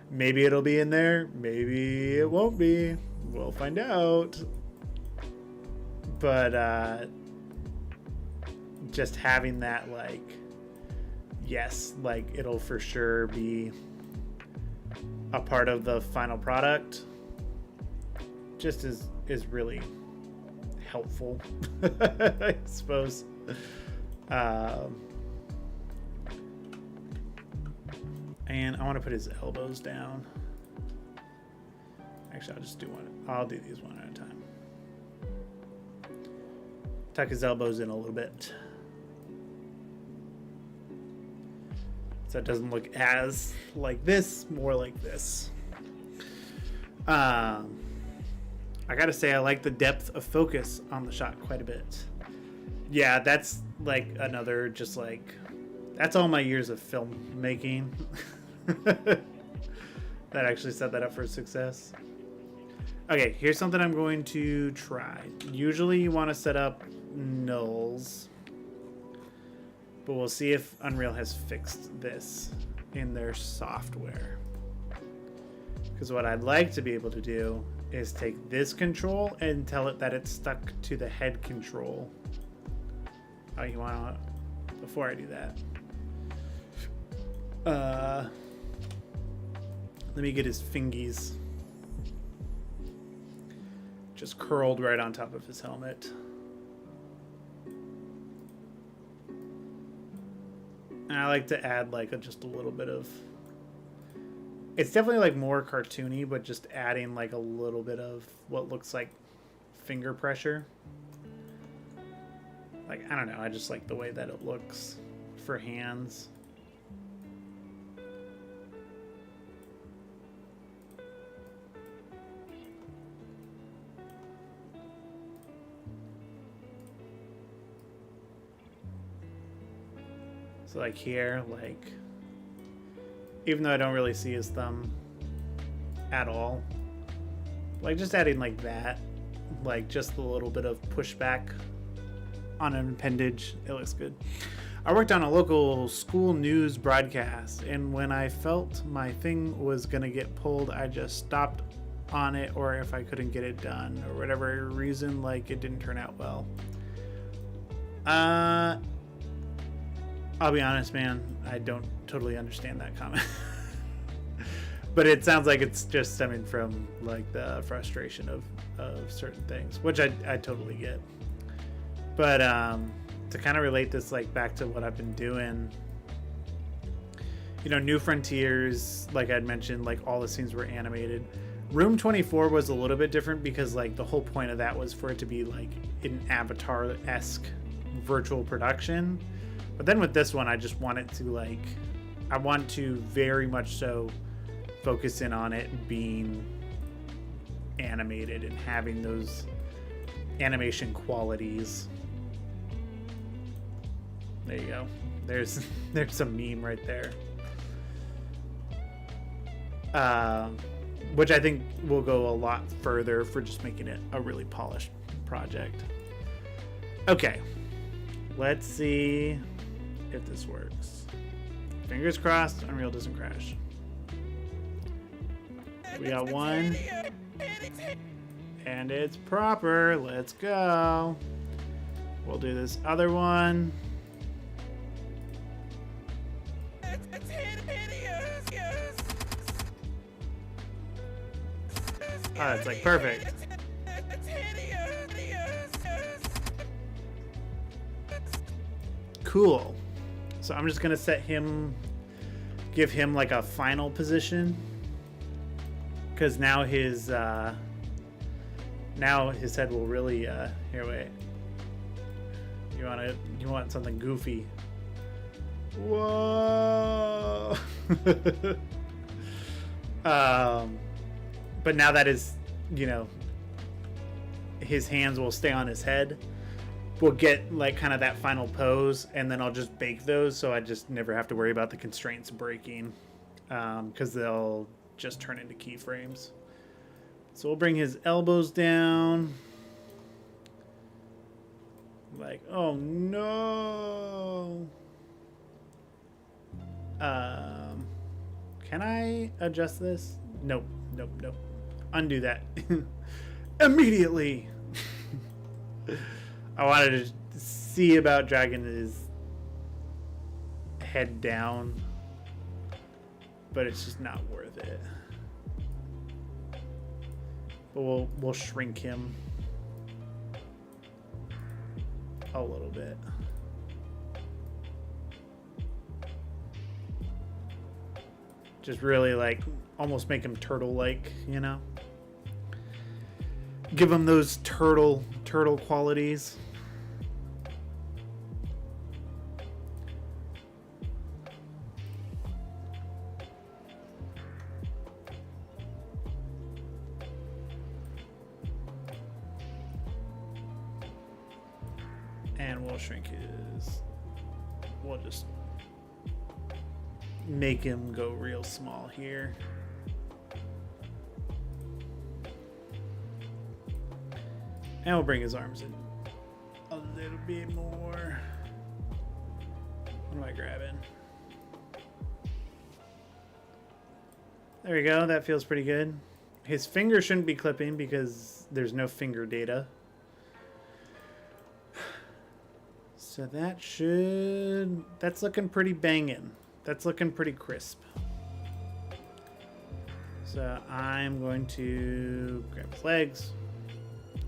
maybe it'll be in there, maybe it won't be. We'll find out. But just having that, like, yes, like, it'll for sure be a part of the final product, just is really helpful, I suppose. And I want to put his elbows down. Actually, I'll just do one. I'll do these one at a time. Tuck his elbows in a little bit. So it doesn't look as like this, more like this. I gotta say, I like the depth of focus on the shot quite a bit. Yeah, that's like another, just like, that's all my years of filmmaking that actually set that up for success. Okay, here's something I'm going to try. Usually you want to set up nulls, but we'll see if Unreal has fixed this in their software. Because what I'd like to be able to do is take this control and tell it that it's stuck to the head control. Oh, you want to, before I do that, let me get his fingies just curled right on top of his helmet. And I like to add like just a little bit of, it's definitely like more cartoony, but just adding like a little bit of what looks like finger pressure. Like, I don't know, I just like the way that it looks for hands. So like here, like, even though I don't really see his thumb at all, like just adding like that, like just a little bit of pushback on an appendage, it looks good. I worked on a local school news broadcast, and when I felt my thing was gonna get pulled, I just stopped on it, or if I couldn't get it done or whatever reason, like it didn't turn out well. I'll be honest, man, I don't totally understand that comment. But it sounds like it's just stemming from like the frustration of certain things, which I totally get. But to kind of relate this like back to what I've been doing, you know, New Frontiers, like I'd mentioned, like all the scenes were animated. Room 24 was a little bit different because like the whole point of that was for it to be like an Avatar-esque virtual production. But then with this one, I just want it to like, I want to very much so focus in on it being animated and having those animation qualities. There you go. There's some meme right there. Which I think will go a lot further for just making it a really polished project. Okay. Let's see if this works. Fingers crossed, Unreal doesn't crash. We got one. And it's proper. Let's go. We'll do this other one. Oh, it's like perfect. Cool. So I'm just gonna set him, give him like a final position, because now his head will really here, wait, you want something goofy. Whoa. But now that is, you know, his hands will stay on his head, we'll get like kind of that final pose, and then I'll just bake those so I just never have to worry about the constraints breaking, because they'll just turn into keyframes. So we'll bring his elbows down. Like, oh no. Can I adjust this? Nope. Undo that. Immediately. I wanted to see about dragging his head down, but it's just not worth it. But we'll shrink him a little bit. Just really like almost make him turtle-like, you know? Give him those turtle qualities. And we'll shrink his... We'll just make him go real small here. And we'll bring his arms in a little bit more. What am I grabbing? There we go. That feels pretty good. His finger shouldn't be clipping because there's no finger data. So that's looking pretty banging. That's looking pretty crisp. So I'm going to grab his legs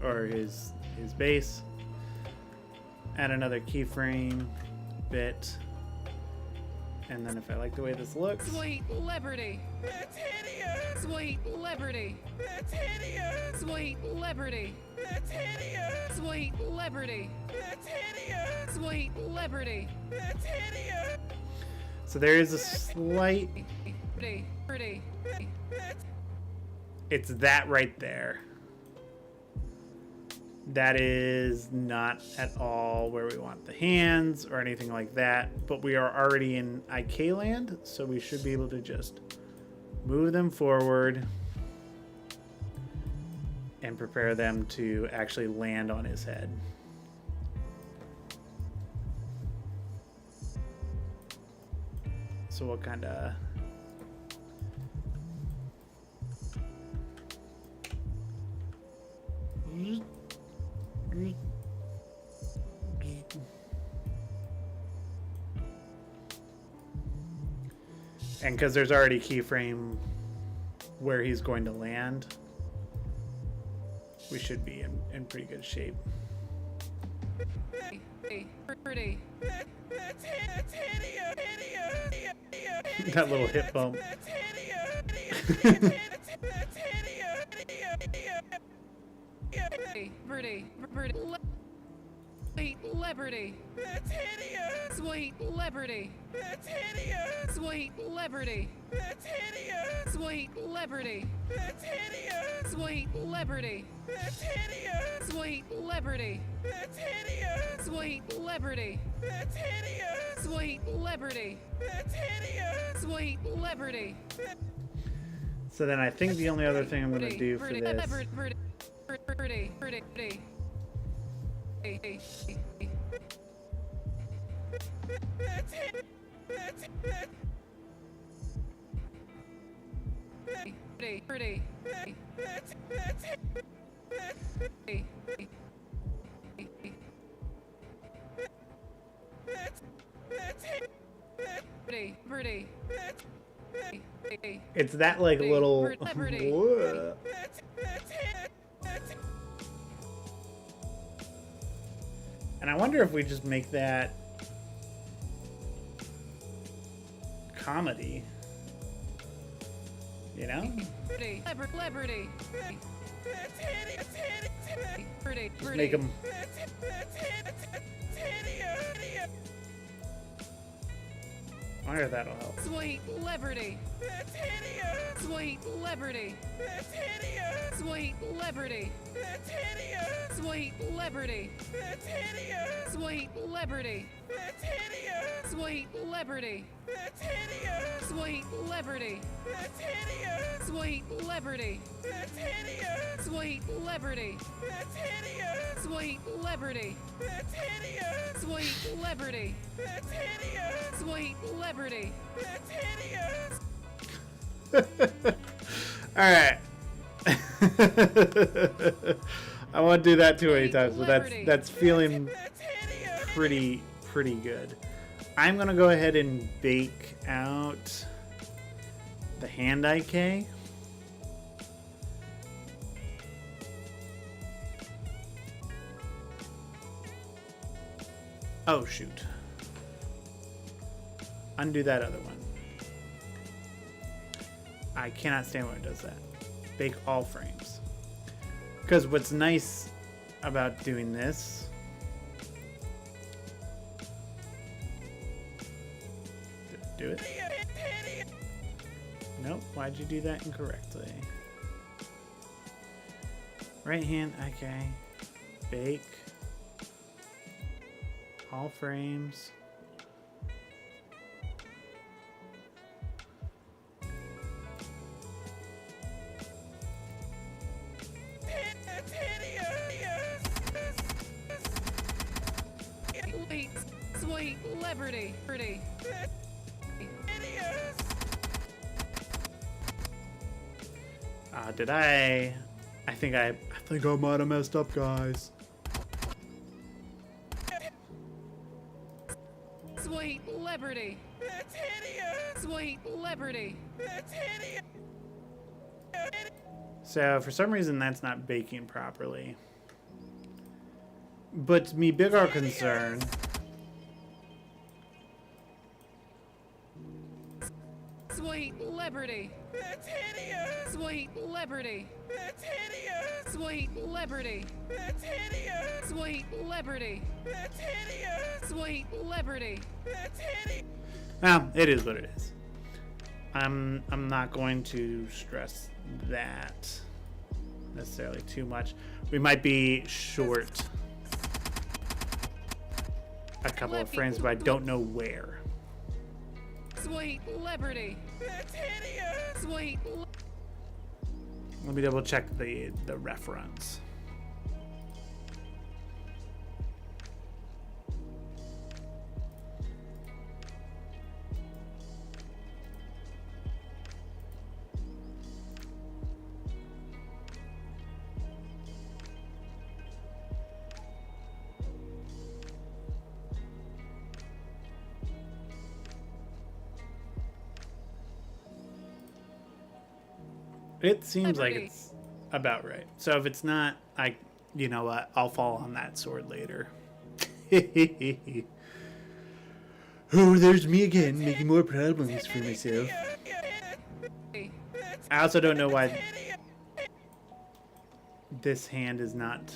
or his base, add another keyframe bit, and then if I like the way this looks, Sweet liberty. That's hideous. Sweet liberty. That's hideous. Sweet liberty. That's hideous. Sweet liberty. That's hideous. Sweet liberty. That's hideous. so there is a slight, Pretty. it's that right there. That is not at all where we want the hands or anything like that, but we are already in IK land, so we should be able to just move them forward and prepare them to actually land on his head. So we'll kind of... And because there's already keyframe where he's going to land, we should be in pretty good shape. Pretty. That's hideous. Hideous. That little hip bump. That's hideous. That's hideous. Pretty. Sweet liberty. That's hideous. Sweet liberty. That's hideous. Sweet liberty. That's hideous. Sweet liberty. That's hideous. Sweet liberty. That's hideous. Sweet liberty. That's hideous. Sweet liberty. That's hideous. Sweet liberty. That's hideous. Sweet liberty. So then I think the only other thing I'm going to do for this... Pretty. It's that like little... Whoa. And I wonder if we just make that comedy, you know? Liberty. Just make them... I wonder if that'll help. Sweet liberty. That's hideous. Sweet liberty. That's hideous. Sweet liberty. That's hideous. Sweet liberty. That's hideous. Sweet liberty. That's hideous. Sweet liberty. That's hideous. Sweet liberty. That's hideous. Sweet liberty. That's hideous. Sweet liberty. That's hideous. Sweet liberty. That's hideous. Sweet liberty. That's hideous. Sweet liberty. That's hideous. All right. I won't do that too many times, but that's feeling That's hideous. pretty good. I'm gonna go ahead and bake out the hand IK. Oh shoot. Undo that other one. I cannot stand when it does that. Bake all frames. Because what's nice about doing this do it. Nope, why'd you do that incorrectly? Right hand, okay. Bake. all frames. Sweet, sweet liberty. Liberty. Did I think I might have messed up, guys. Sweet liberty. Sweet liberty. So for some reason that's not baking properly. But me bigger concern. Sweet liberty. Sweet liberty. Sweet liberty. Sweet liberty. Sweet liberty. Well, it is what it is. I'm not going to stress that necessarily too much. We might be short a couple of frames, but I don't know where. Sweet liberty. Sweet. Let me double check the reference. It seems like it's about right. So if it's not, you know what? I'll fall on that sword later. Oh, there's me again, making more problems for myself. I also don't know why this hand is not.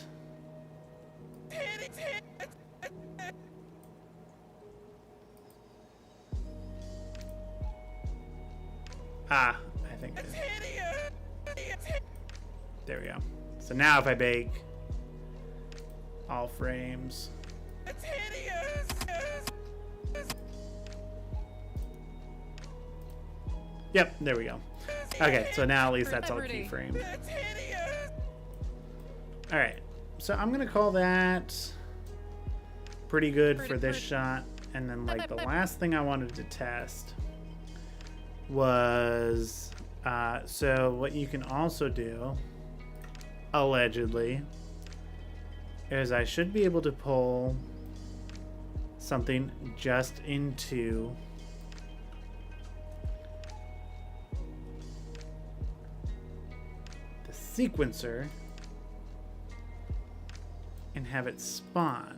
I think it is. There we go. So now if I bake all frames. Yep, there we go. Okay, so now at least that's all keyframed. Alright, so I'm gonna call that pretty good for this shot. And then like the last thing I wanted to test was so what you can also do, allegedly, is I should be able to pull something just into the sequencer and have it spawn.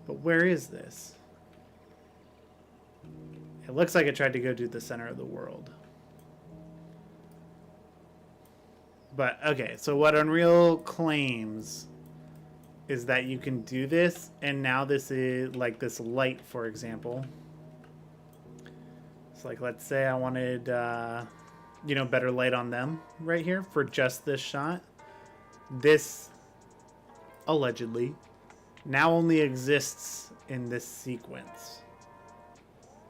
But where is this? It looks like it tried to go to the center of the world. But, okay, so what Unreal claims is that you can do this, and now this is, like, this light, for example. So, like, let's say I wanted, you know, better light on them right here for just this shot. This, allegedly, now only exists in this sequence.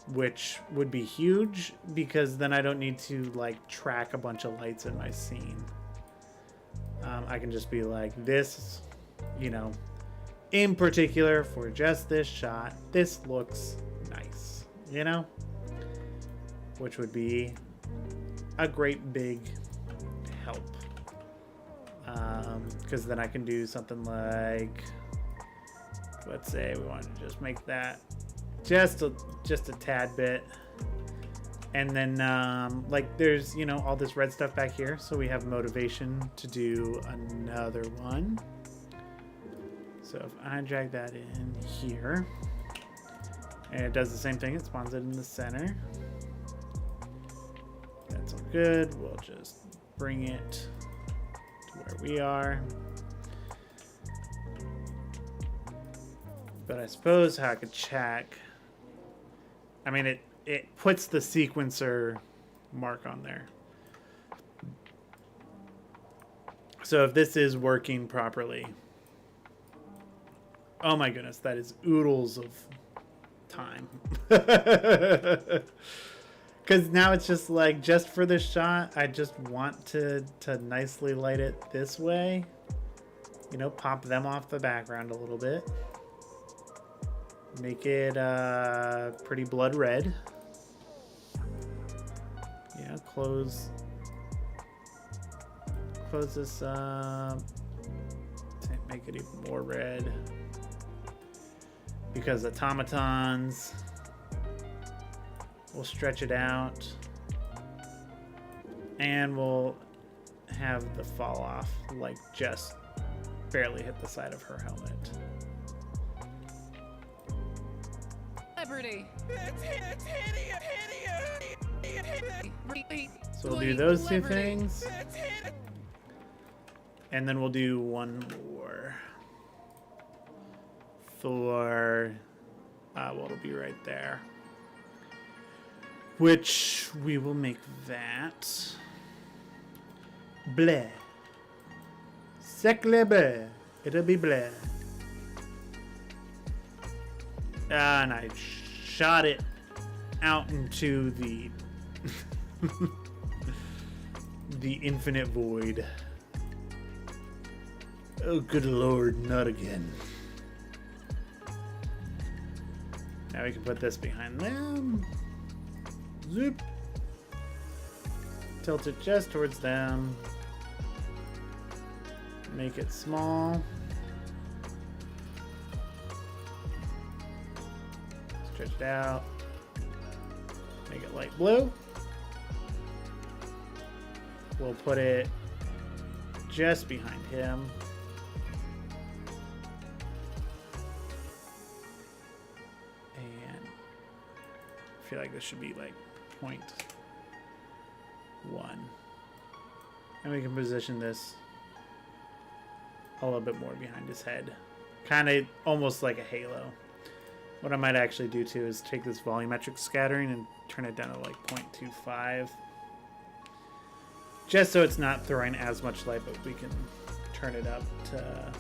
Which would be huge, because then I don't need to, like, track a bunch of lights in my scene. I can just be like, this, you know, in particular for just this shot, this looks nice, you know? Which would be a great big help. Because then I can do something like, let's say we want to just make that just a tad bit. And then, like, there's, you know, all this red stuff back here. So we have motivation to do another one. So if I drag that in here, and it does the same thing, it spawns it in the center. That's all good. We'll just bring it to where we are. But I suppose how I could check, I mean, it puts the sequencer mark on there. So if this is working properly, Oh my goodness, that is oodles of time. Because now it's just like, just for this shot, I just want to nicely light it this way. You know, pop them off the background a little bit. Make it pretty blood red. Yeah, close this up. Make it even more red. Because automatons. We'll stretch it out. And we'll have the fall off like just barely hit the side of her helmet. Liberty. So we'll do those two things. And then we'll do one more. For, well, it'll be right there. Which we will make that. Bleh. Sacre bleu. It'll be bleh. And I shot it out into the the infinite void. Oh, good lord, not again. Now we can put this behind them. Zoop. Tilt it just towards them. Make it small. Stretch it out. Make it light blue. We'll put it just behind him. And I feel like this should be like 0.1. And we can position this a little bit more behind his head. Kind of almost like a halo. What I might actually do too is take this volumetric scattering and turn it down to like 0.25. Just so it's not throwing as much light, but we can turn it up to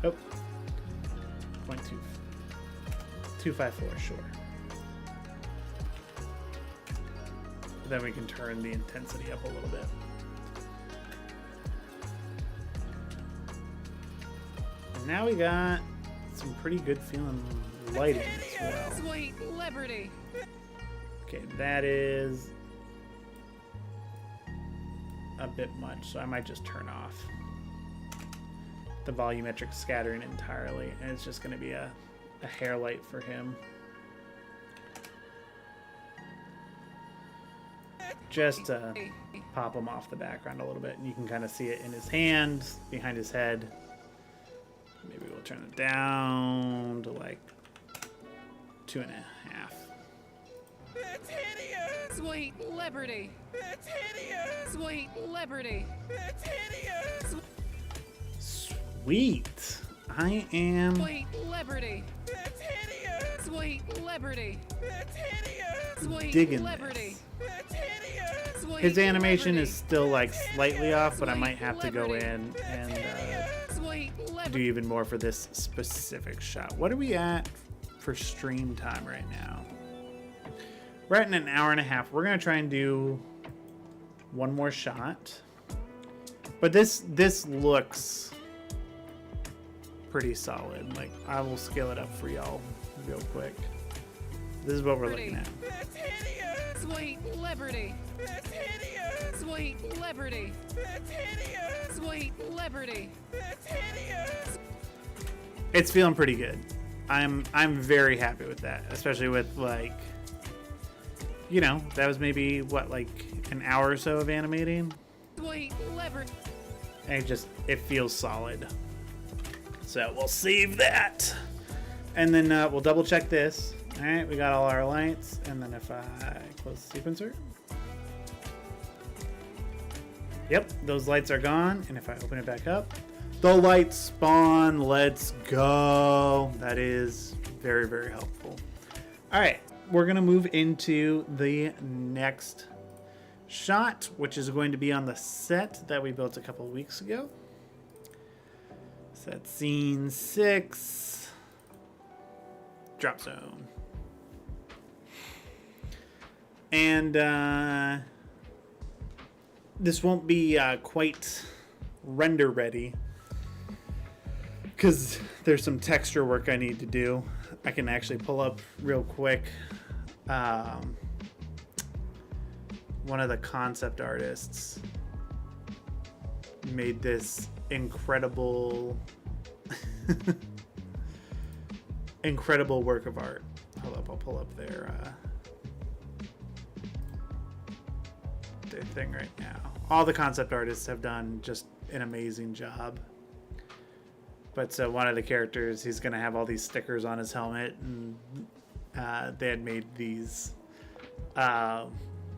0.254, sure. But then we can turn the intensity up a little bit. And now we got some pretty good feeling lighting as well. Sweet Liberty. Okay, that is a bit much, so I might just turn off the volumetric scattering entirely, and it's just going to be a hair light for him. Just to pop him off the background a little bit, and you can kind of see it in his hand, behind his head. Maybe we'll turn it down to like 2.5. That's hideous! Sweet Liberty. That's hideous! Sweet Liberty. That's hideous! Sweet. I am Sweet Liberty. That's hideous! Sweet Liberty. That's hideous! Sweet digging Liberty. this. That's hideous! Sweet His animation Liberty. is still like slightly off, but I might have to go in and Sweet do Liberty. even more for this specific shot. What are we at for stream time right now? We're at an hour and a half. We're gonna try and do one more shot, but this looks pretty solid. Like, I will scale it up for y'all real quick. This is what we're looking at. That's hideous! Sweet Liberty. That's hideous! Sweet Liberty. That's hideous! Sweet Liberty. That's hideous! It's feeling pretty good. I'm very happy with that, especially with, like, you know, that was maybe what, like an hour or so of animating, Sweet Liberty. and it feels solid. So we'll save that, and then we'll double check this. All right, we got all our lights, and then if I close the sequencer, yep, those lights are gone. And if I open it back up, the lights spawn. Let's go. That is very, very helpful. All right, we're gonna move into the next shot, which is going to be on the set that we built a couple of weeks ago. So that's scene 6. Drop zone. And this won't be quite render ready because there's some texture work I need to do. I can actually pull up real quick. One of the concept artists made this incredible incredible work of art. Hold up, I'll pull up their thing right now. All the concept artists have done just an amazing job. But so one of the characters, he's gonna have all these stickers on his helmet, and they had made these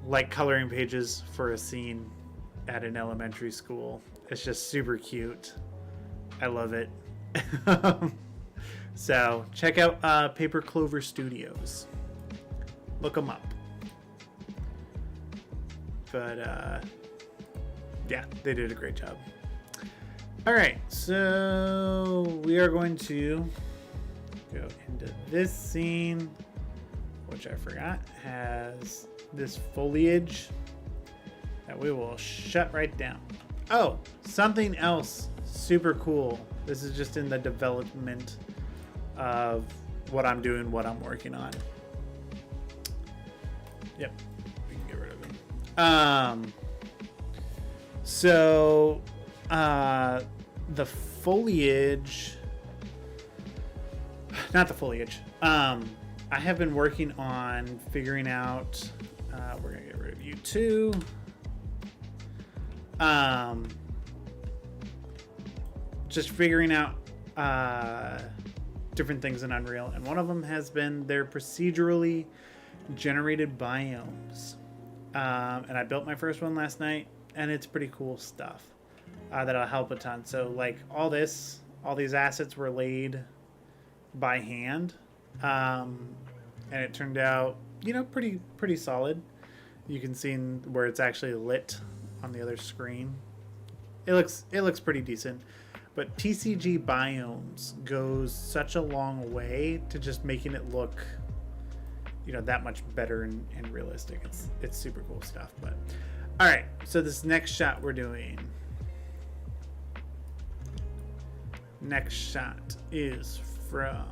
like coloring pages for a scene at an elementary school. It's just super cute. I love it. So check out Paper Clover Studios. Look them up. But yeah, they did a great job. All right, so we are going to go into this scene, which I forgot has this foliage that we will shut right down. Oh, something else super cool. This is just in the development of what I'm doing, what I'm working on. Yep, we can get rid of them. So the foliage, not the foliage. I have been working on figuring out, we're gonna get rid of you too. Just figuring out different things in Unreal, and one of them has been their procedurally generated biomes. And I built my first one last night, and it's pretty cool stuff that'll help a ton. So like all these assets were laid by hand, and it turned out, you know, pretty solid. You can see where it's actually lit on the other screen. It looks pretty decent. But TCG biomes goes such a long way to just making it look, you know, that much better and realistic. It's super cool stuff. But all right, so this next shot we're doing. Next shot is from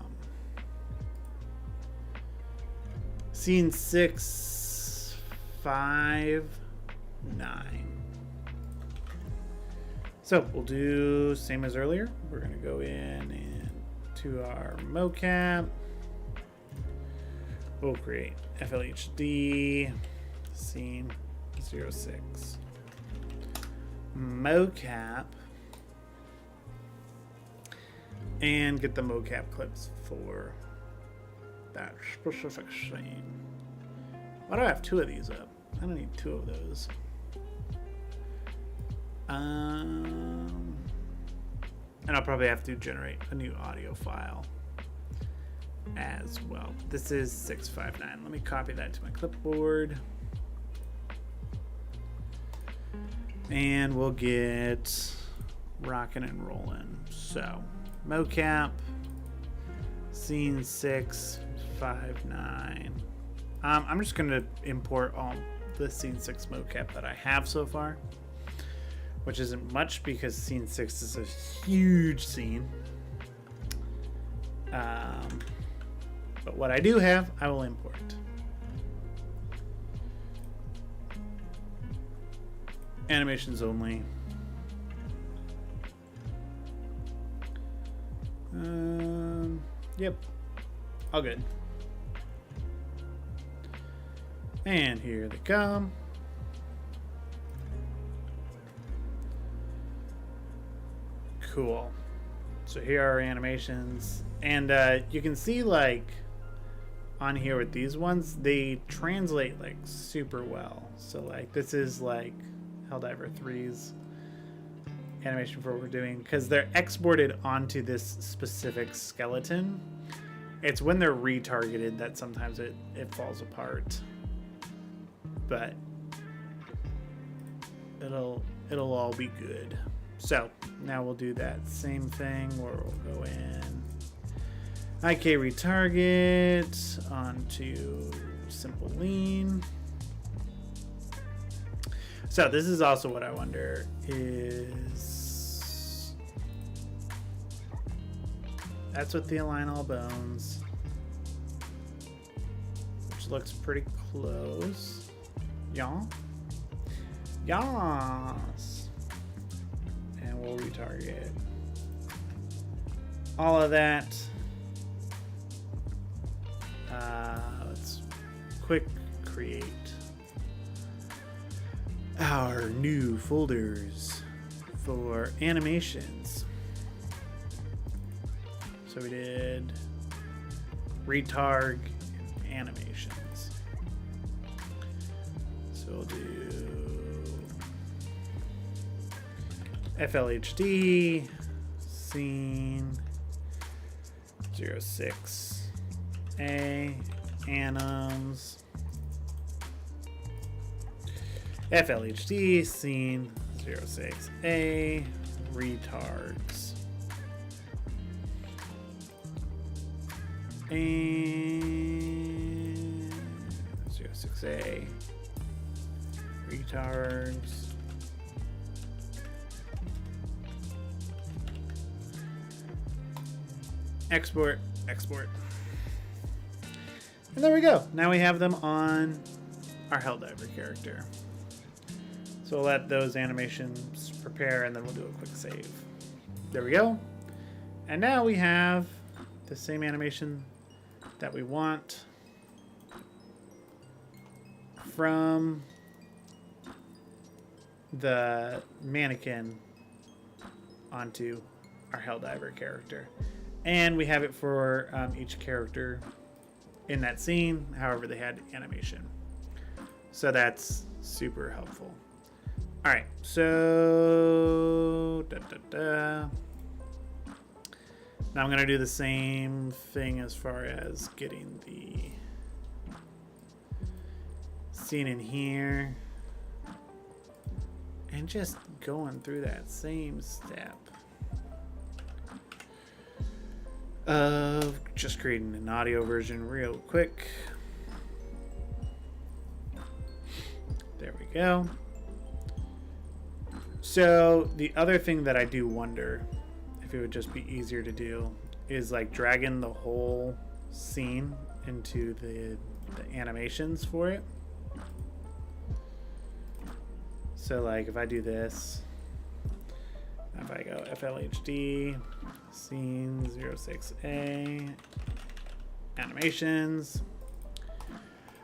scene 6, 5, 9. So we'll do same as earlier. We're gonna go in into our mocap. We'll create FLHD scene 06 mocap and get the mocap clips for that specific scene. Why do I have 2 of these up? I don't need 2 of those. And I'll probably have to generate a new audio file as well. This is 659. Let me copy that to my clipboard. And we'll get rocking and rolling. So, mocap, scene 659. I'm just going to import all the scene 6 mocap that I have so far, which isn't much because scene 6 is a huge scene. But what I do have, I will import. Animations only. Yep, all good. And here they come. Cool. So here are our animations, and you can see like on here with these ones, they translate like super well. So like this is like Helldiver 3's animation for what we're doing, because they're exported onto this specific skeleton. It's when they're retargeted that sometimes it falls apart, but it'll all be good. So now we'll do that same thing where we'll go in IK retarget onto simple lean. So this is also what I wonder is, that's with the align all bones, which looks pretty close. Y'all? Yas. And we'll retarget all of that. Let's quick create our new folders for animations. So we did retarg and animations. So we'll do FLHD scene 06A anims FLHD scene 06A retards and 06A retards export. And there we go. Now we have them on our Helldiver character. So we'll let those animations prepare and then we'll do a quick save. There we go. And now we have the same animation that we want from the mannequin onto our Helldiver character. And we have it for each character in that scene, however they had animation. So that's super helpful. All right, so now I'm gonna do the same thing as far as getting the scene in here and just going through that same step of just creating an audio version real quick. There we go. So the other thing that I do wonder if it would just be easier to do is like dragging the whole scene into the animations for it. So like if I do this, if I go FLHD scene 06A animations,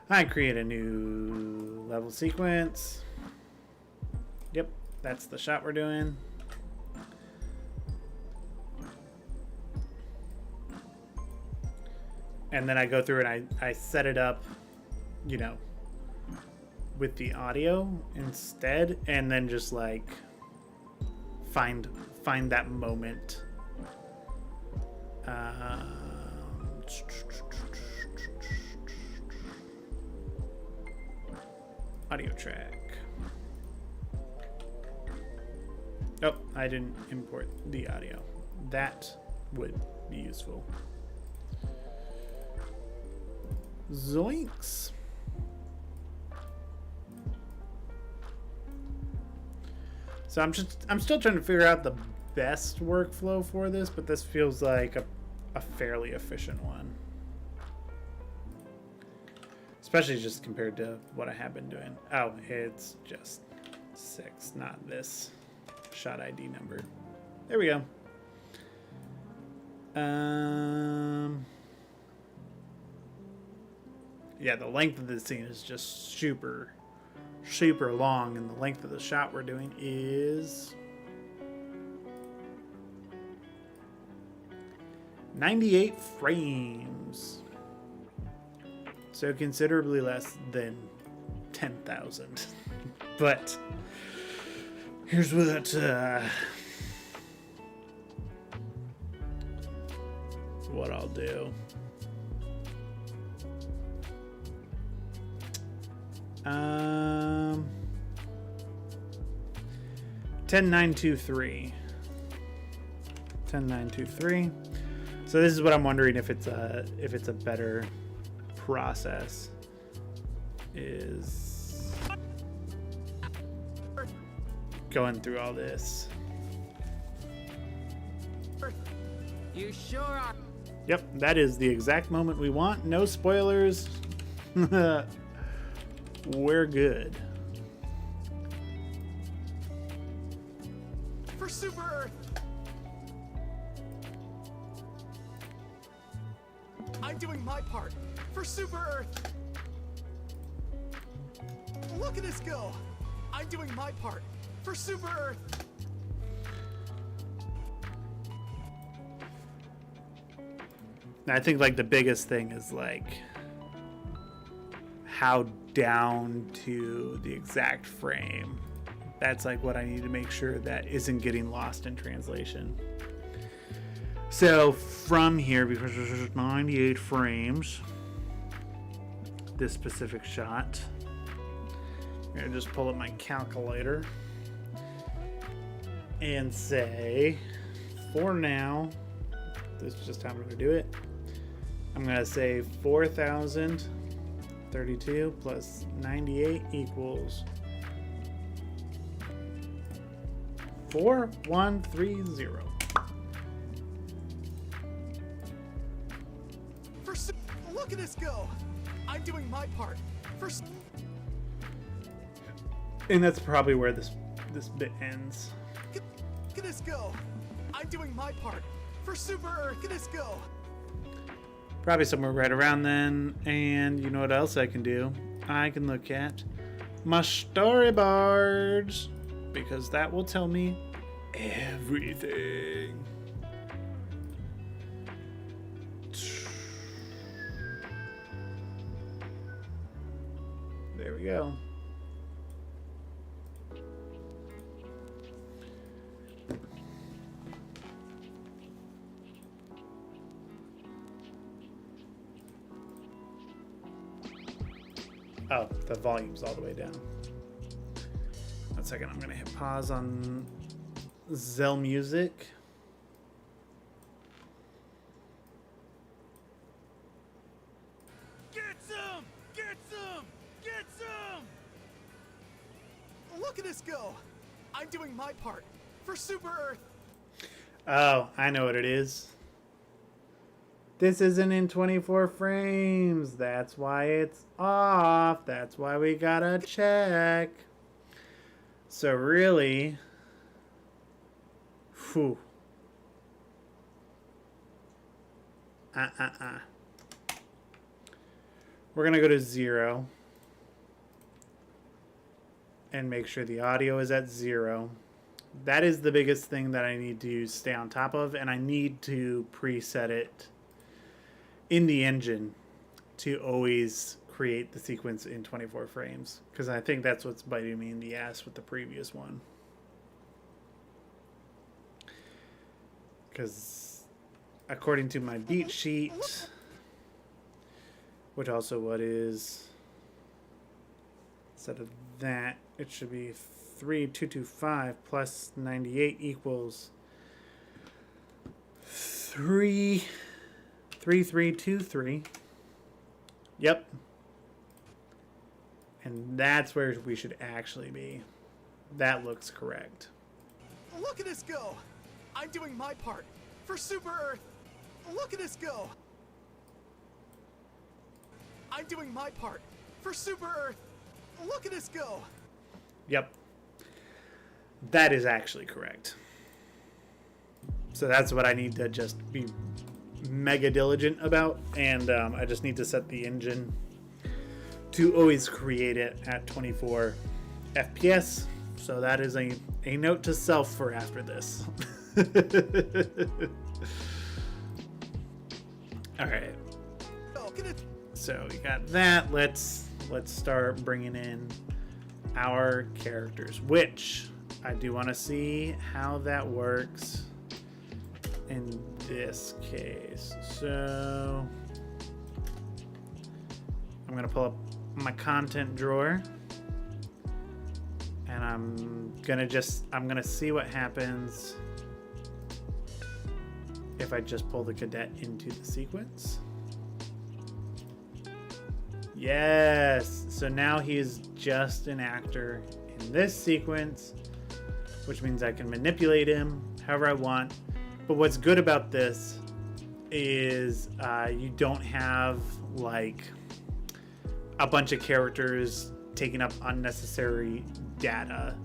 I create a new level sequence. Yep, that's the shot we're doing. And then I go through and I set it up, you know, with the audio instead, and then just like find that moment. Audio track. Oh, I didn't import the audio. That would be useful. Zoinks. So I'm still trying to figure out the best workflow for this, but this feels like a fairly efficient one. Especially just compared to what I have been doing. Oh, it's just 6, not this shot ID number. There we go. Yeah, the length of the scene is just super long, and the length of the shot we're doing is 98 frames. So considerably less than 10,000. But here's what I'll do. 10923. 10923. So this is what I'm wondering if it's a better process. Is going through all this. You sure are. Yep, that is the exact moment we want. No spoilers. We're good. For Super Earth. I'm doing my part. For Super Earth. Look at us go. I'm doing my part. For Super Earth. I think like the biggest thing is like how down to the exact frame. That's like what I need to make sure that isn't getting lost in translation. So from here, because there's 98 frames, this specific shot, I'm gonna just pull up my calculator and say, for now, this is just how I'm gonna do it. I'm gonna say 4,032 plus 98 equals 4130. Look at us go. I'm doing my part. And that's probably where this bit ends. Look at us go. I'm doing my part. For Super Earth, look at us go. Probably somewhere right around then. And you know what else I can do? I can look at my storyboards, because that will tell me everything. There we go. Oh, the volume's all the way down. 1 second, I'm gonna hit pause on Zell Music. Get some! Get some! Get some! Look at us go. I'm doing my part. For Super Earth. Oh, I know what it is. This isn't in 24 frames. That's why it's off. That's why we gotta check. So really, whew. We're gonna go to 0 and make sure the audio is at 0. That is the biggest thing that I need to stay on top of, and I need to preset it in the engine to always create the sequence in 24 frames, because I think that's what's biting me in the ass with the previous one. Because according to my beat sheet, which also what is, instead of that, it should be 3225 plus 98 equals 3323. Yep. And that's where we should actually be. That looks correct. Look at us go. I'm doing my part. For Super Earth. Look at us go. I'm doing my part. For Super Earth. Look at us go. Yep. That is actually correct. So that's what I need to just be mega diligent about, and I just need to set the engine to always create it at 24 FPS. So that is a note to self for after this. All right. So we got that. Let's start bringing in our characters, which I do want to see how that works in this case. So I'm going to pull up my content drawer, and I'm gonna see what happens if I just pull the cadet into the sequence. Yes, so now he is just an actor in this sequence, which means I can manipulate him however I want. But what's good about this is you don't have like a bunch of characters taking up unnecessary data,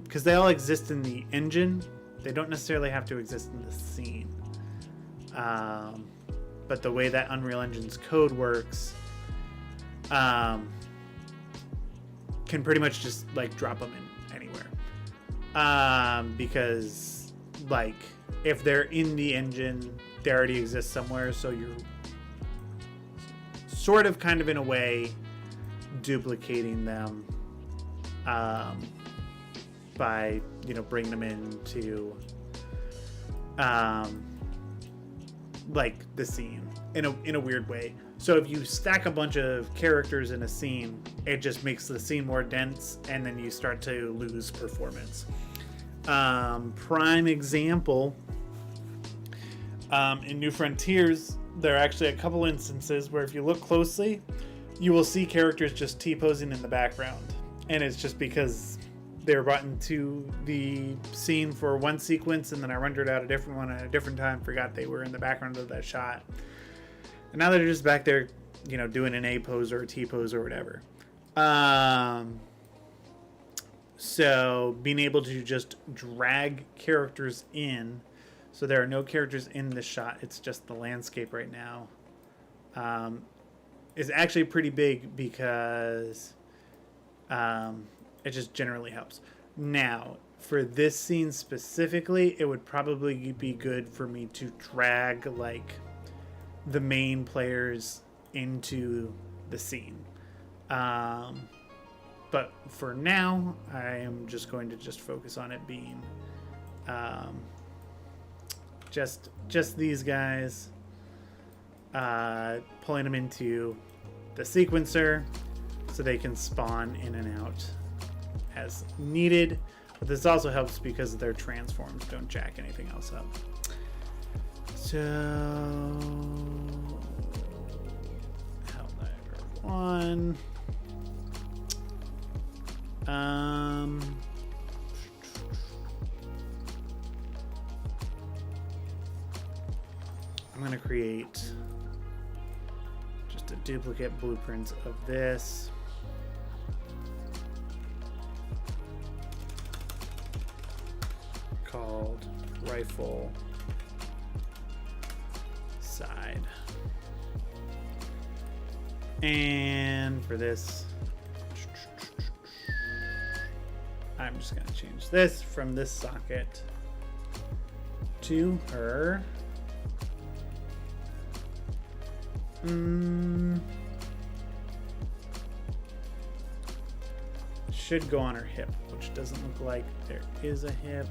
because they all exist in the engine. They don't necessarily have to exist in the scene. But the way that Unreal Engine's code works, can pretty much just like drop them in anywhere. Because like if they're in the engine, they already exist somewhere, so you're sort of kind of in a way duplicating them by bringing them into like the scene in a weird way. So if you stack a bunch of characters in a scene, it just makes the scene more dense, and then you start to lose performance. Prime example, in New Frontiers, there are actually a couple instances where if you look closely, you will see characters just T-posing in the background. And it's just because they were brought into the scene for one sequence, and then I rendered out a different one at a different time, forgot they were in the background of that shot. And now they're just back there, doing an A pose or a T pose or whatever. So being able to just drag characters in, so there are no characters in this shot, it's just the landscape right now, is actually pretty big because it just generally helps. Now, for this scene specifically, it would probably be good for me to drag like the main players into the scene. But for now, I am just going to focus on it being just these guys, pulling them into the sequencer so they can spawn in and out as needed. But this also helps because their transforms don't jack anything else up. So Helldiver 1. I'm going to create just a duplicate blueprint of this. Called rifle side. And for this, I'm just going to change this from this socket to her. Should go on her hip, which doesn't look like there is a hip,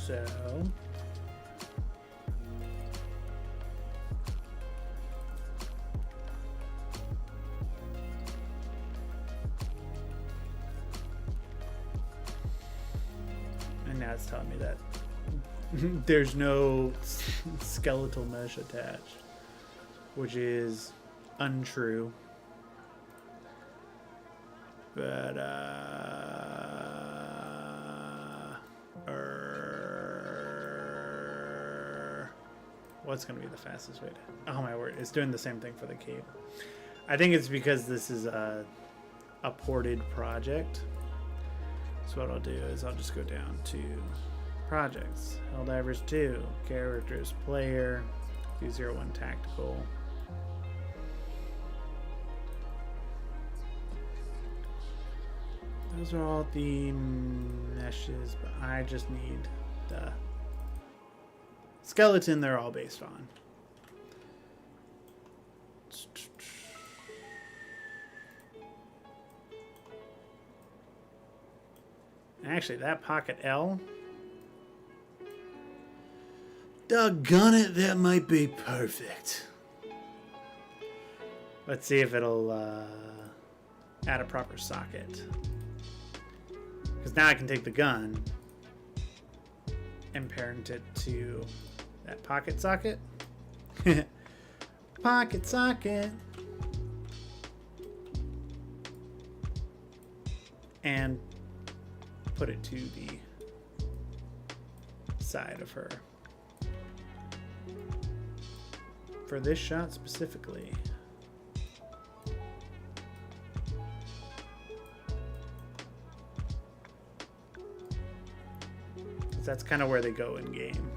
so and now it's telling me that there's no skeletal mesh attached, which is untrue. But what's gonna be the fastest way to, oh my word, it's doing the same thing for the cape. I think it's because this is a ported project. So what I'll do is I'll just go down to projects, Helldivers 2, characters, player, do 01 tactical. Those are all the meshes, but I just need the skeleton they're all based on. Actually, that pocket L, doggone it, that might be perfect. Let's see if it'll add a proper socket. Because now I can take the gun and parent it to that pocket socket. Pocket socket. And put it to the side of her. For this shot specifically. That's kind of where they go in game.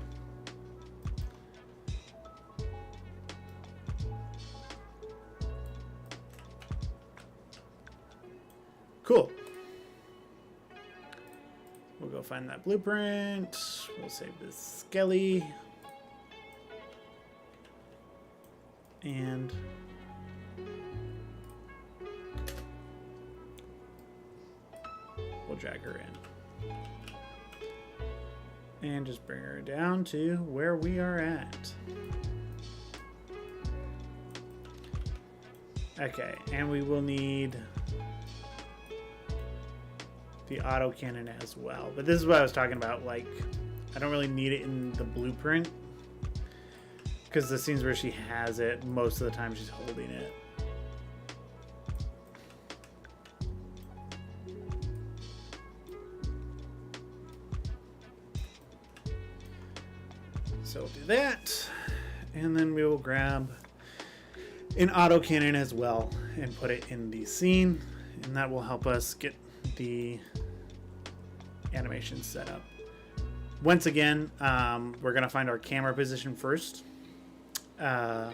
Cool. We'll go find that blueprint. We'll save this skelly. And we'll drag her in. And just bring her down to where we are at. Okay, and we will need the autocannon as well. But this is what I was talking about. Like, I don't really need it in the blueprint, because the scenes where she has it, most of the time she's holding it. So we'll do that, and then we will grab an autocannon as well and put it in the scene, and that will help us get the animation set up. Once again, we're going to find our camera position first, and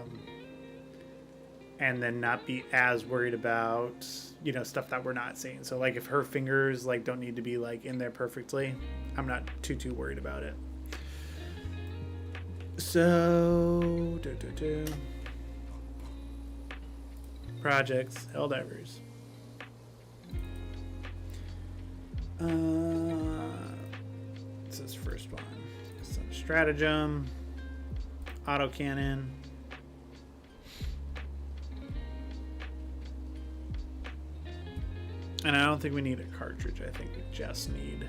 then not be as worried about, you know, stuff that we're not seeing. So like if her fingers like don't need to be like in there perfectly, I'm not too worried about it. So, projects, Helldivers. This is first one. Some stratagem, autocannon. And I don't think we need a cartridge. I think we just need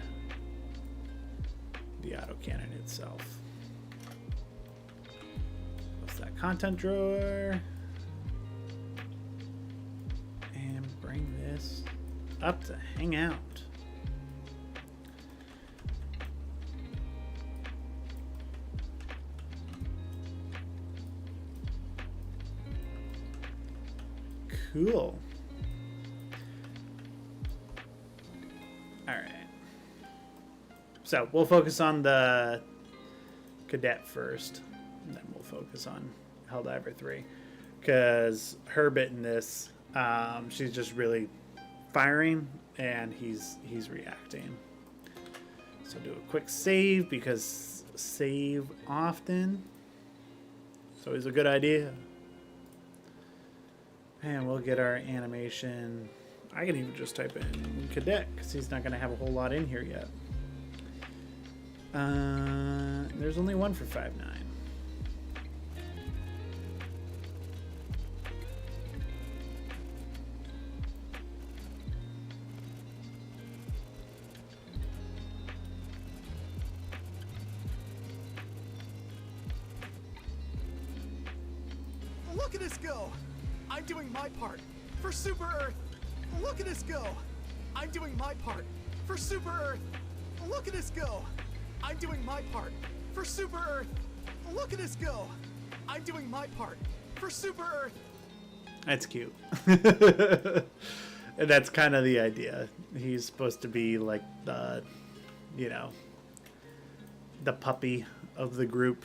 the autocannon itself. That content drawer, and bring this up to hang out. Cool. All right. So we'll focus on the cadet first. And then we'll focus on Helldiver 3, because her bit in this, she's just really firing and he's reacting. So do a quick save, because save often. It's always a good idea. And we'll get our animation. I can even just type in cadet, because he's not going to have a whole lot in here yet. There's only one for 5.9. Look at us go! I'm doing my part for Super Earth. Look at us go! I'm doing my part for Super Earth. Look at us go! I'm doing my part for Super Earth. Look at us go! I'm doing my part for Super Earth. That's cute. And that's kind of the idea. He's supposed to be like the, you know, the puppy of the group.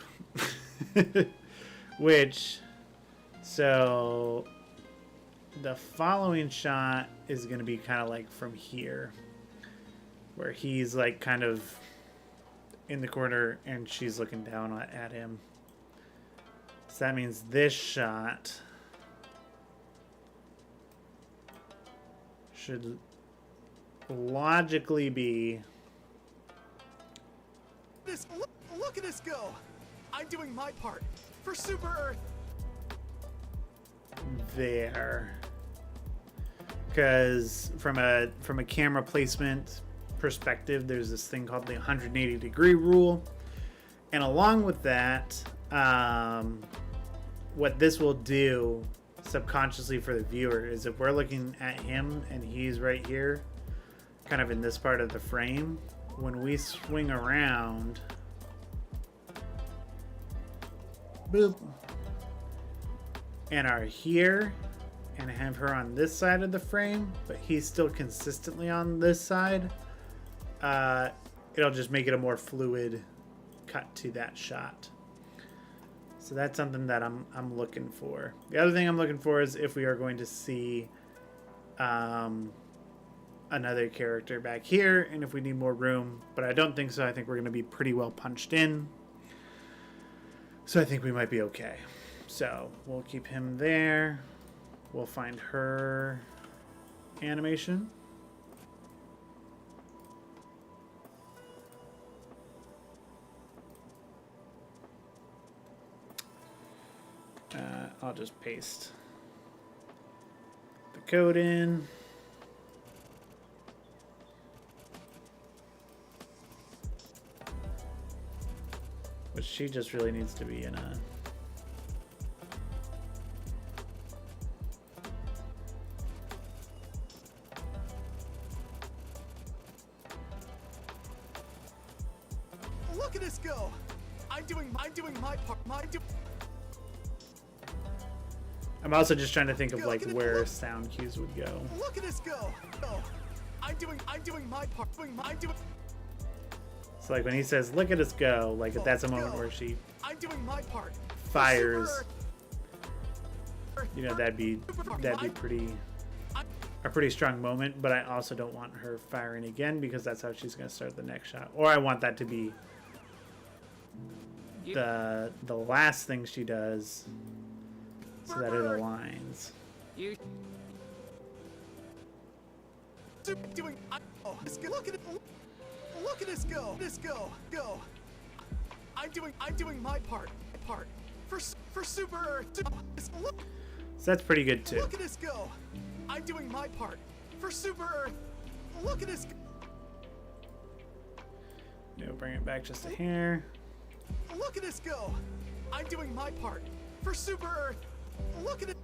Which, so the following shot is going to be kind of like from here, where he's like kind of in the corner and she's looking down at him. So that means this shot should logically be this. Look at us go! I'm doing my part for Super Earth. There, because from a camera placement perspective, there's this thing called the 180-degree rule. And along with that, what this will do subconsciously for the viewer is if we're looking at him and he's right here, kind of in this part of the frame, when we swing around, boop, and are here and have her on this side of the frame, but he's still consistently on this side, it'll just make it a more fluid cut to that shot. So that's something that I'm looking for. The other thing I'm looking for is if we are going to see another character back here, and if we need more room, but I don't think so. I think we're going to be pretty well punched in. So I think we might be okay. So we'll keep him there. We'll find her animation. I'll just paste the code in. But she just really needs to be in a... Look at us go! I'm doing my part. I'm also just trying to think of like where sound cues would go. Look at us go! I'm doing my part. So like when he says, "Look at us go," like that's a moment where she fires. You know, that'd be a pretty strong moment. But I also don't want her firing again because that's how she's gonna start the next shot. Or I want that to be the last thing she does, so that it aligns. Look at us go! Go! I'm doing my part. For Super Earth. So that's pretty good too. Look at us go! I'm doing my part. For Super Earth. Look at us go! We'll bring it back just a hair. Look at us go! I'm doing my part. For Super Earth. Look at it.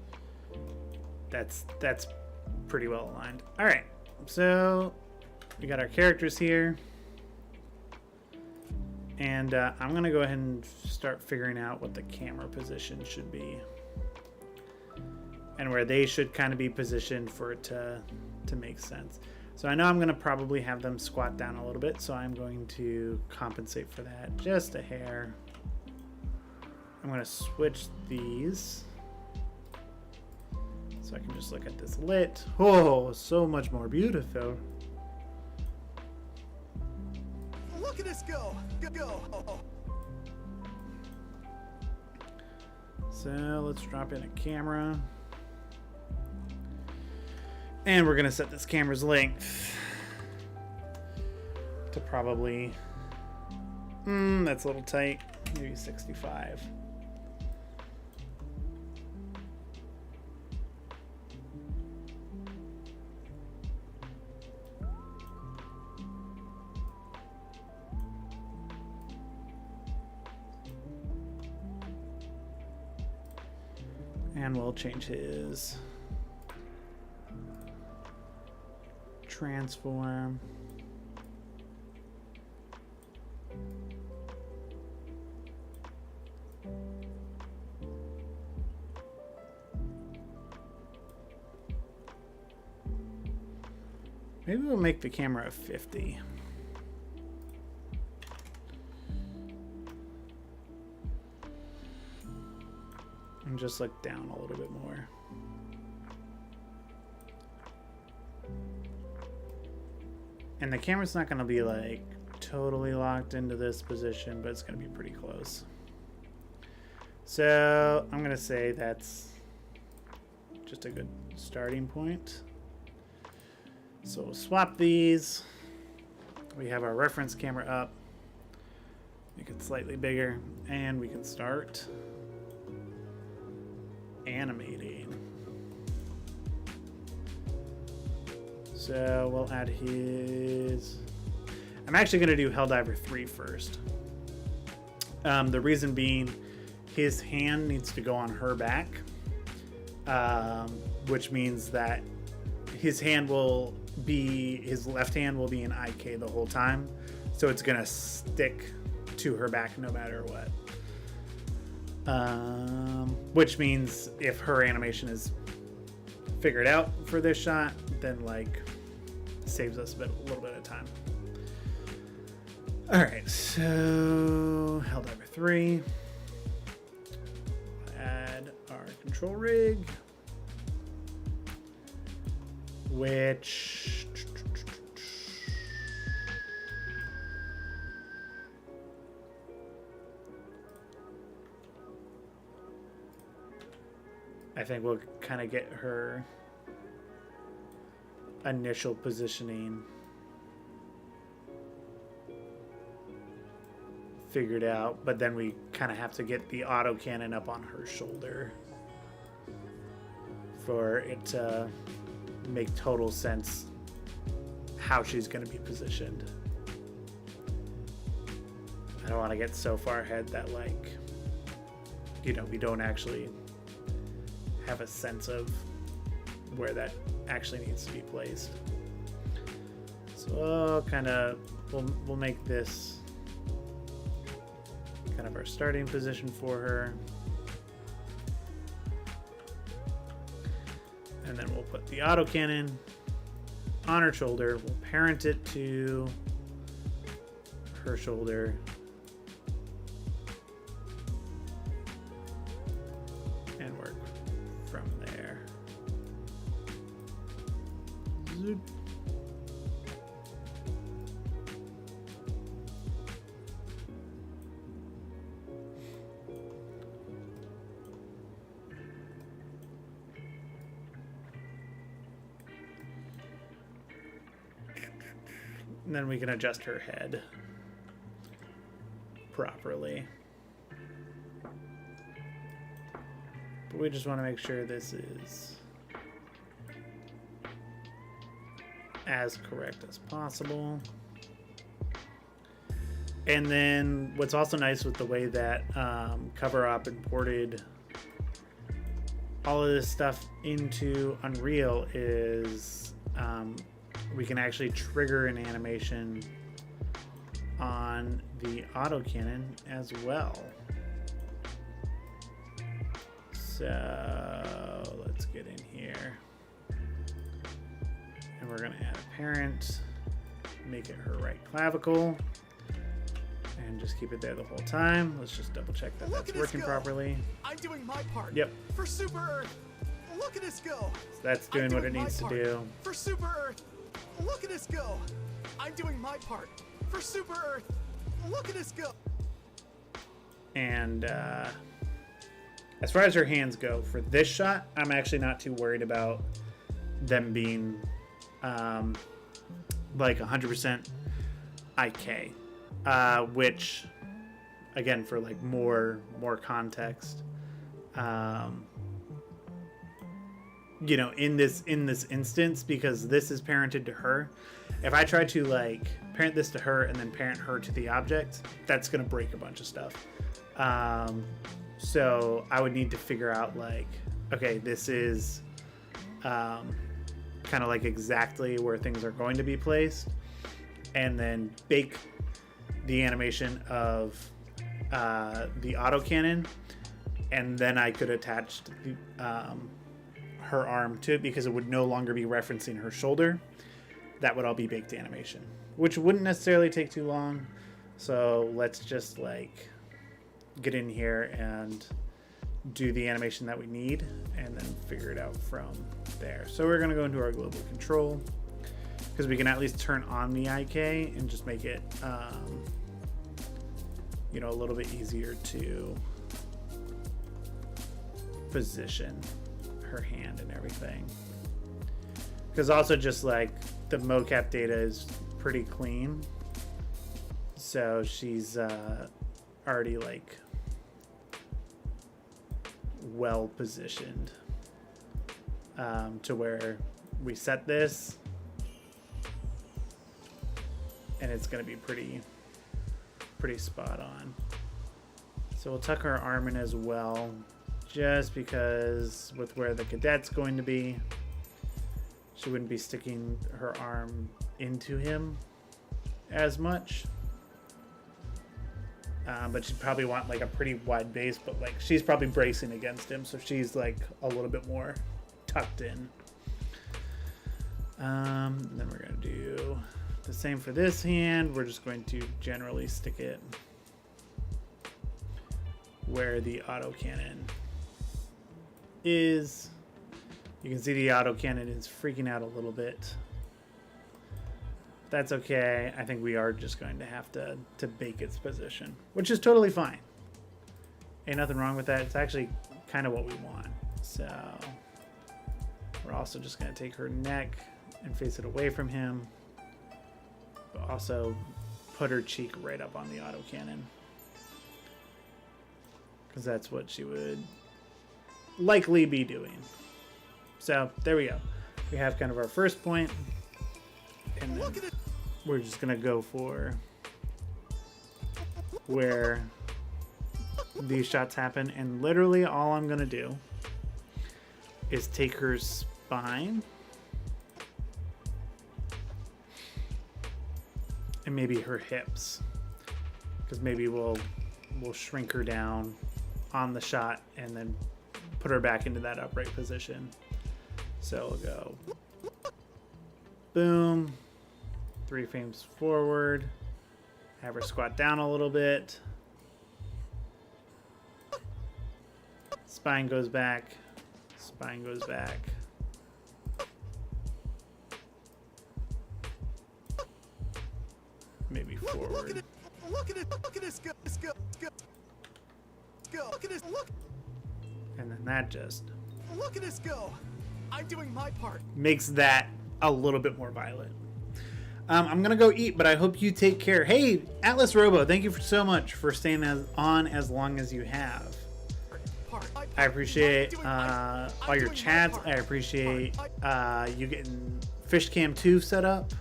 That's pretty well aligned. All right, so we got our characters here, and I'm gonna go ahead and start figuring out what the camera position should be, and where they should kind of be positioned for it to make sense. So I know I'm gonna probably have them squat down a little bit, so I'm going to compensate for that just a hair. I'm gonna switch these. So I can just look at this lit. Oh, so much more beautiful. Look at us go! Go! So let's drop in a camera. And we're gonna set this camera's length to probably, that's a little tight, maybe 65. And we'll change his transform. Maybe we'll make the camera a 50. And just look down a little bit more. And the camera's not going to be like totally locked into this position, but it's going to be pretty close. So I'm going to say that's just a good starting point. So we'll swap these. We have our reference camera up. Make it slightly bigger, and we can start animating. So we'll add his I'm actually going to do Helldiver 3 first. The reason being, his hand needs to go on her back, which means that his left hand will be in IK the whole time, so it's going to stick to her back no matter what. Which means if her animation is figured out for this shot, then like saves us a little bit of time. All right, so Helldiver 3. Add our control rig, which I think we'll kind of get her initial positioning figured out, but then we kind of have to get the autocannon up on her shoulder for it to make total sense how she's going to be positioned. I don't want to get so far ahead that, like, you know, we don't actually have a sense of where that actually needs to be placed. So we'll make this kind of our starting position for her. And then we'll put the autocannon on her shoulder. We'll parent it to her shoulder. And work from there. Zoop. And then we can adjust her head properly. But we just want to make sure this is as correct as possible. And then what's also nice with the way that CoverUp imported all of this stuff into Unreal is we can actually trigger an animation on the autocannon as well. So let's get in here. And we're going to add a parent, make it her right clavicle, and just keep it there the whole time. Let's just double check that that's working properly. I'm doing my part. Yep. For Super Earth. Look at us go. So that's doing what it needs to do. For Super Earth. Look at us go. I'm doing my part. For Super Earth. Look at us go. And as far as her hands go, for this shot, I'm actually not too worried about them being like 100% IK, which, again, for like more context, you know, in this instance, because this is parented to her, if I try to like parent this to her and then parent her to the object, that's gonna break a bunch of stuff. So I would need to figure out like, okay, this is kind of like exactly where things are going to be placed, and then bake the animation of the autocannon, and then I could attach the her arm to it, because it would no longer be referencing her shoulder. That would all be baked animation, which wouldn't necessarily take too long. So let's just like get in here and do the animation that we need and then figure it out from there. So we're going to go into our global control, because we can at least turn on the IK and just make it you know, a little bit easier to position her hand and everything. Because also just like the mocap data is pretty clean, so she's already like well positioned to where we set this and it's going to be pretty spot on. So we'll tuck her arm in as well, just because with where the cadet's going to be, she wouldn't be sticking her arm into him as much. But she'd probably want like a pretty wide base, but like she's probably bracing against him, so she's like a little bit more tucked in. Then we're gonna do the same for this hand. We're just going to generally stick it where the autocannon is. You can see the autocannon is freaking out a little bit. That's okay. I think we are just going to have to bake its position, which is totally fine. Ain't nothing wrong with that. It's actually kind of what we want. So we're also just going to take her neck and face it away from him, but also put her cheek right up on the autocannon, because that's what she would likely be doing. So there we go. We have kind of our first point, and then we're just gonna go for where these shots happen, and literally all I'm gonna do is take her spine and maybe her hips, because maybe we'll shrink her down on the shot and then put her back into that upright position. So we'll go boom, 3 frames forward, have her squat down a little bit, spine goes back, spine goes back, maybe forward. Look at this go. Look at this, look. And then that just Look at this go. I'm doing my part. makes that a little bit more violent. I'm gonna go eat, but I hope you take care. Hey, Atlas Robo, thank you so much for staying on as long as you have. I appreciate all your chats. I appreciate you getting Fishcam 2 set up.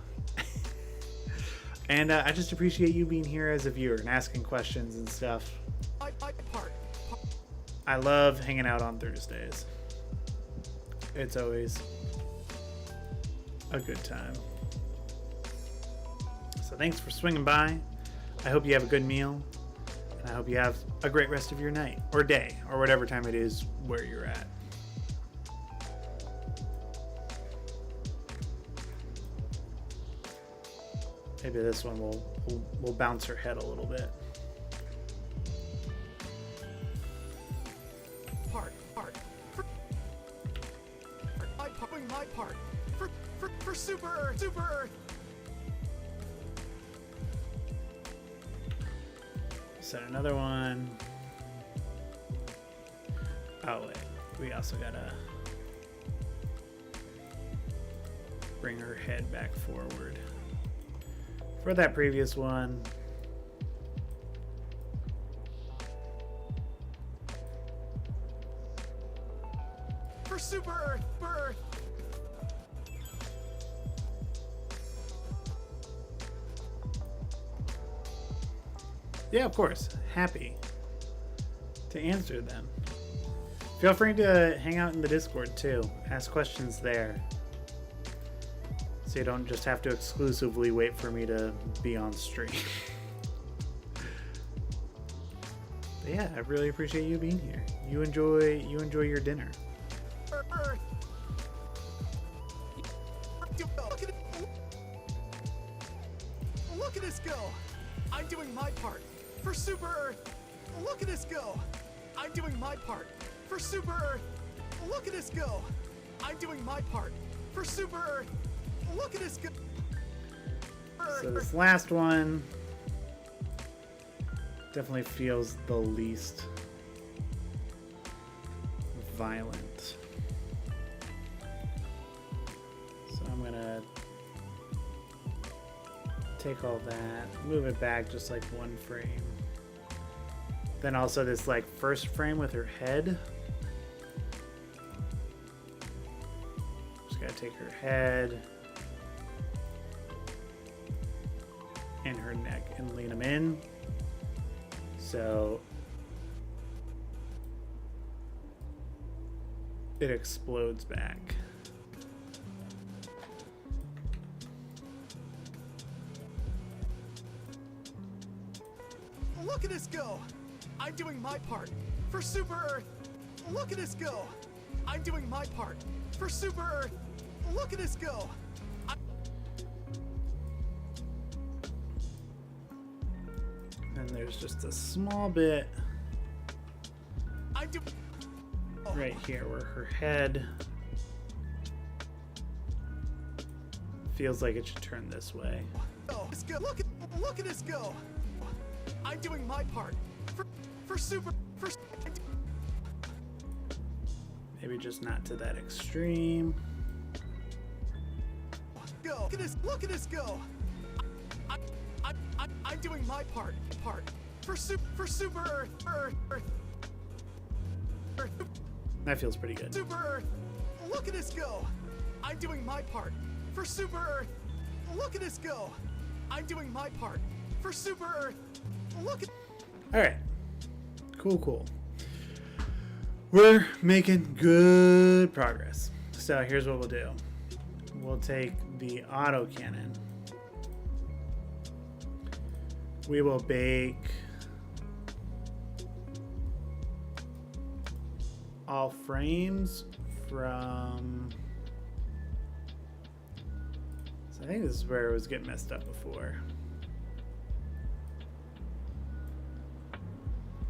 And I just appreciate you being here as a viewer and asking questions and stuff. I love hanging out on Thursdays. It's always a good time. So thanks for swinging by. I hope you have a good meal. And I hope you have a great rest of your night or day or whatever time it is where you're at. Maybe this one will bounce her head a little bit. My part for Super Earth. Set another one. Oh wait, we also gotta bring her head back forward for that previous one. For Super Earth. Yeah, of course. Happy to answer them. Feel free to hang out in the Discord too. Ask questions there. So you don't just have to exclusively wait for me to be on stream. But yeah, I really appreciate you being here. You enjoy your dinner. Look at this go. I'm doing my part. For Super Earth, look at this go. I'm doing my part. For Super Earth, look at this go. I'm doing my part. For Super Earth, look at this go. So this last one definitely feels the least violent. So I'm gonna take all that, move it back just like one frame. Then also this like first frame with her head. Just gotta take her head, and her neck and lean them in. So it explodes back. Look at us go! I'm doing my part for Super Earth. Look at us go! I'm doing my part for Super Earth. Look at us go! And there's just a small bit right here where her head feels like it should turn this way. Let's go. Look at us go! I'm doing my part for Super. Maybe just not to that extreme. Go. Look at us go! I'm doing my part for Super Earth. That feels pretty good. Super Earth. Look at us go! I'm doing my part for Super Earth. Look at us go! I'm doing my part for Super Earth. Look at. All right. Cool. We're making good progress. So here's what we'll do. We'll take the autocannon. We will bake all frames from... So I think this is where it was getting messed up before.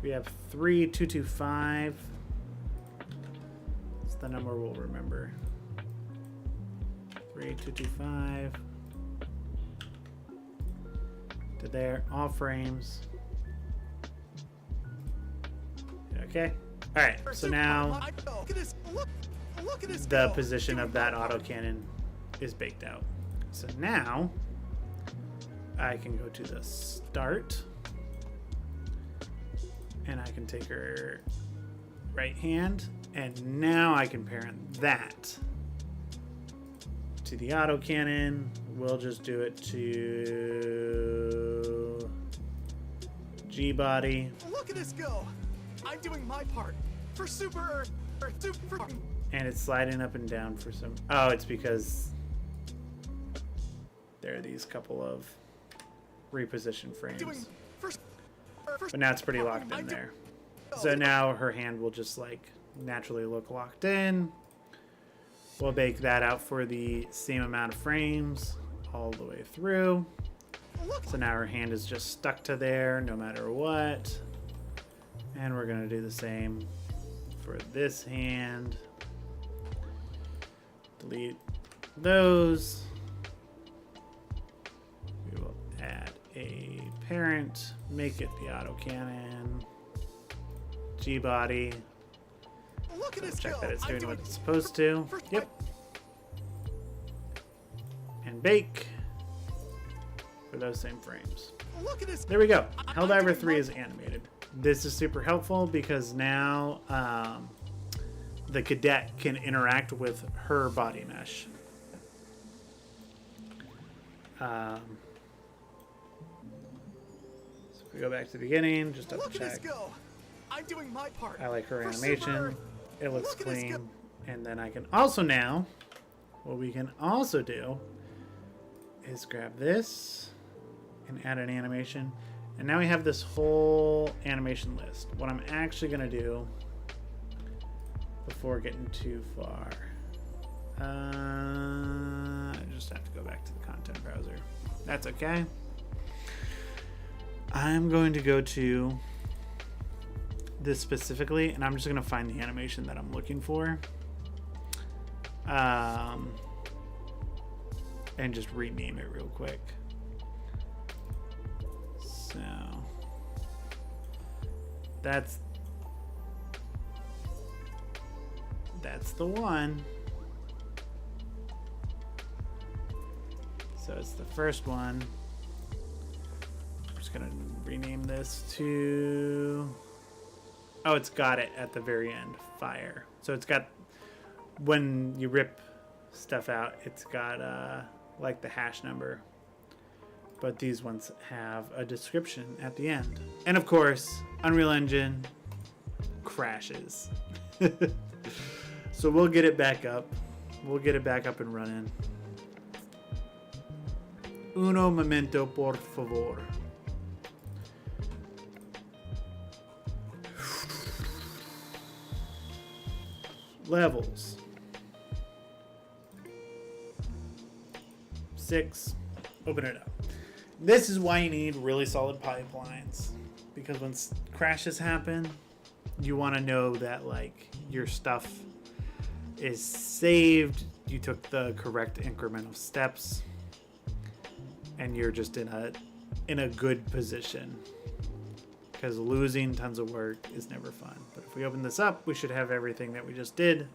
We have 3225. It's the number we'll remember. 3225. To there, all frames. Okay. All right. So now the position of that autocannon is baked out. So now I can go to the start. And I can take her right hand, and now I can parent that to the autocannon. We'll just do it to G-body. Look at us go! I'm doing my part for Super Earth. And it's sliding up and down for some... Oh, it's because there are these couple of reposition frames. But now it's pretty locked in there. So now her hand will just like naturally look locked in. We'll bake that out for the same amount of frames all the way through. So now her hand is just stuck to there no matter what. And we're gonna do the same for this hand. Delete those. We will add a parent, make it the autocannon, G-body. Check that it's doing what it's supposed to. Yep. And bake for those same frames. There we go. Helldiver 3 is animated. This is super helpful because now the cadet can interact with her body mesh. So if we go back to the beginning, just double check. I'm doing my part. I like her animation. It looks clean. And then I can also now, what we can also do is grab this and add an animation. And now we have this whole animation list. What I'm actually going to do before getting too far, I just have to go back to the content browser. That's okay. I'm going to go to this specifically, and I'm just going to find the animation that I'm looking for. And just rename it real quick. So that's the one. So it's the first one. I'm just gonna rename this to, oh, it's got it at the very end, fire. So it's got, when you rip stuff out, it's got like the hash number but these ones have a description at the end. And of course, Unreal Engine crashes. So we'll get it back up. We'll get it back up and running. Uno momento, por favor. Levels. 6. Open it up. This is why you need really solid pipelines, because when crashes happen, you want to know that like your stuff is saved, you took the correct incremental steps, and you're just in a good position, because losing tons of work is never fun. But if we open this up, we should have everything that we just did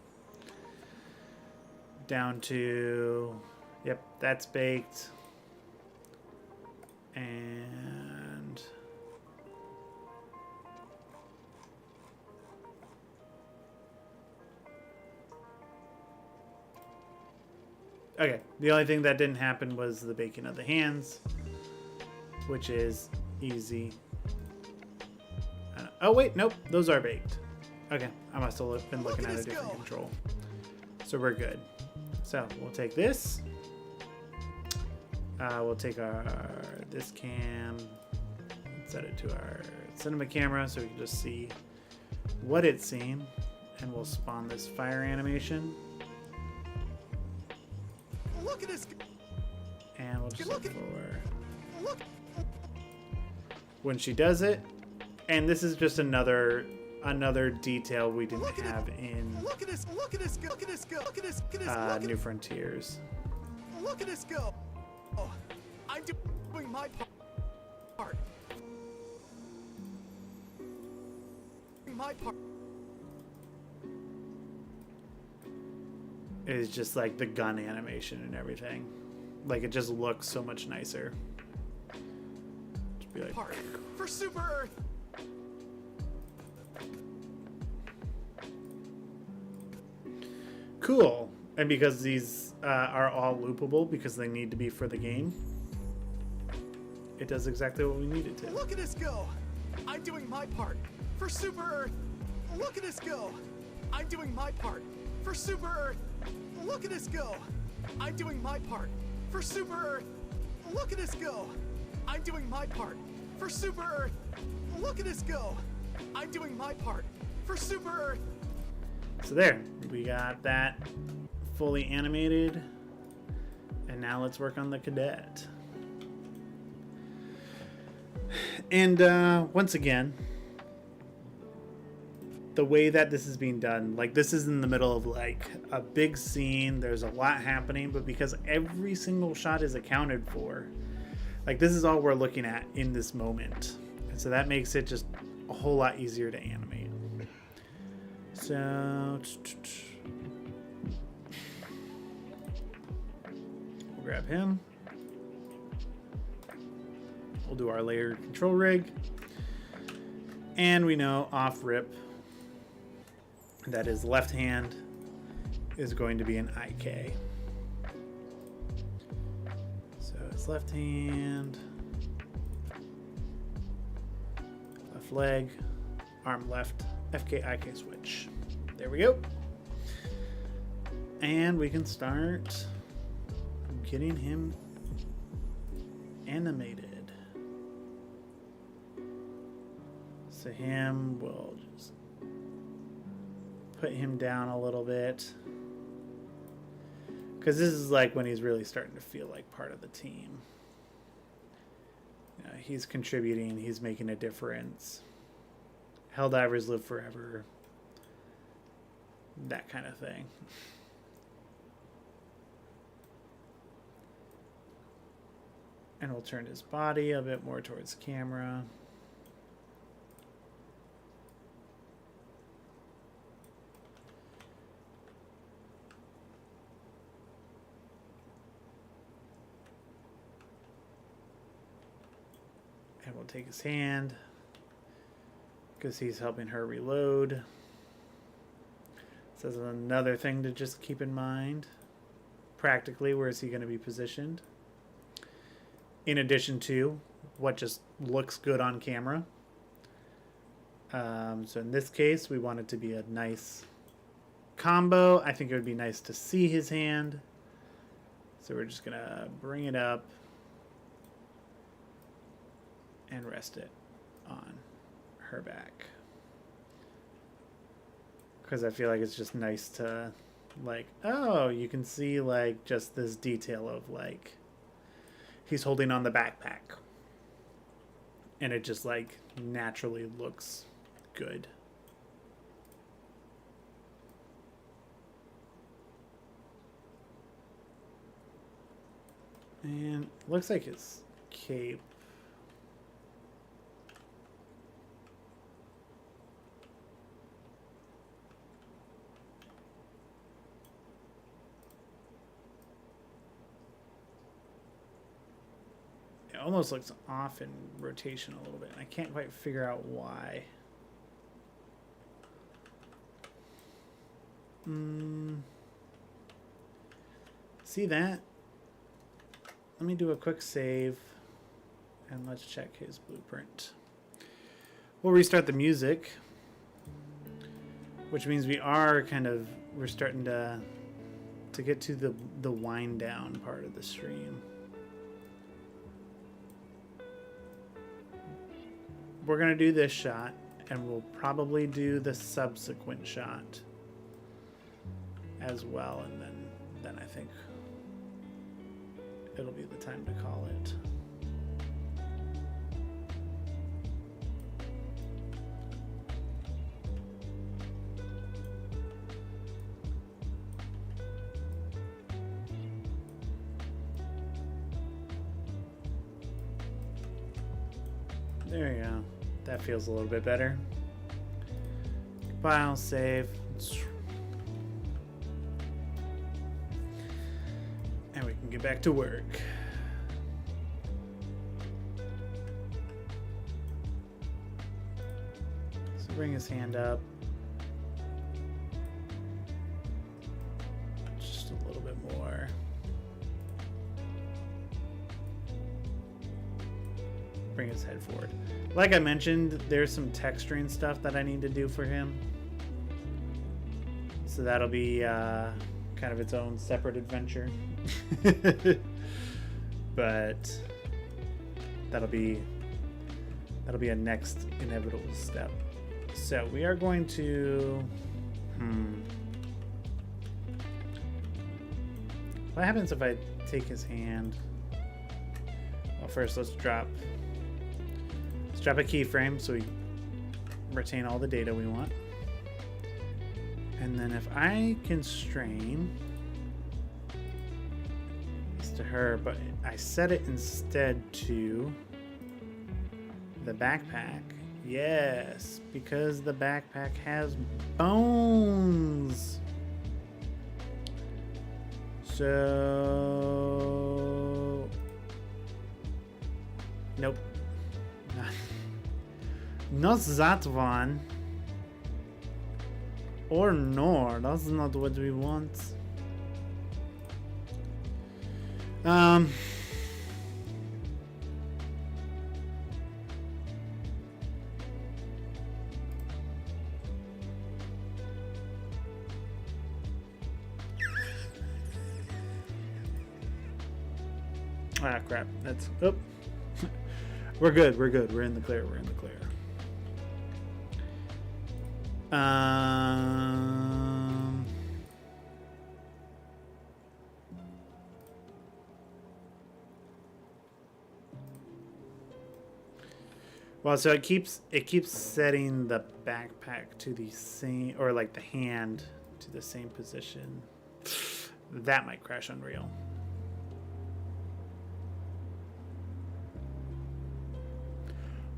down to, yep, that's baked. And okay, the only thing that didn't happen was the baking of the hands, which is easy. Oh wait, nope, those are baked. Okay, I must have been looking at a different control. So we're good. So we'll take this. We'll take this cam, set it to our cinema camera so we can just see what it's seeing, and we'll spawn this fire animation. Look at this. And we'll just look for when she does it. And this is just another detail we didn't have in New Frontiers. Look at this go. Oh, I'm doing my part. My part. It's just like the gun animation and everything. Like it just looks so much nicer. Just be like, part for Super Earth. Cool. And because these are all loopable because they need to be for the game, it does exactly what we need it to. Look at us go. I'm doing my part for Super Earth. Look at us go. I'm doing my part for Super Earth. Look at us go. I'm doing my part for Super Earth. Look at us go. I'm doing my part for Super Earth. Look at us go. I'm doing my part for Super Earth. So there, we got that fully animated, and now let's work on the cadet. And once again, the way that this is being done, like this is in the middle of like a big scene, there's a lot happening, but because every single shot is accounted for, like this is all we're looking at in this moment, and so that makes it just a whole lot easier to animate. So we'll grab him. We'll do our layer control rig. And we know off rip that his left hand is going to be an IK. So his left hand, left leg, arm left, FK IK switch. There we go. And we can start getting him animated. So him, we'll just put him down a little bit, because this is like when he's really starting to feel like part of the team. You know, he's contributing, he's making a difference. Helldivers live forever. That kind of thing. And we'll turn his body a bit more towards camera. And we'll take his hand, because he's helping her reload. So that's another thing to just keep in mind. Practically, where is he going to be positioned? in addition to what just looks good on camera. So in this case, we want it to be a nice combo. I think it would be nice to see his hand. So we're just gonna bring it up and rest it on her back. Because I feel like it's just nice to, like, oh, you can see, like, just this detail of, like, he's holding on the backpack. And it just, like, naturally looks good. And it looks like his cape. It almost looks off in rotation a little bit. I can't quite figure out why. See that? Let me do a quick save and let's check his blueprint. We'll restart the music, which means we're starting to get to the wind down part of the stream. We're gonna do this shot and we'll probably do the subsequent shot as well, and then I think it'll be the time to call it. There you go. That feels a little bit better. File, save. And we can get back to work. So bring his hand up. Just a little bit more. Bring his head forward. Like I mentioned, there's some texturing stuff that I need to do for him. So that'll be kind of its own separate adventure. But that'll be a next inevitable step. So we are going to what happens if I take his hand? Well, first let's drop a keyframe so we retain all the data we want. And then if I constrain this to her, but I set it instead to the backpack. Yes, because the backpack has bones. So nope. Not that one. Or no, that's not what we want. Ah, crap. That's... Oh. We're good. We're good. We're in the clear. We're in the clear. Well, so it keeps setting the backpack to the same, or like the hand to the same position. That might crash Unreal.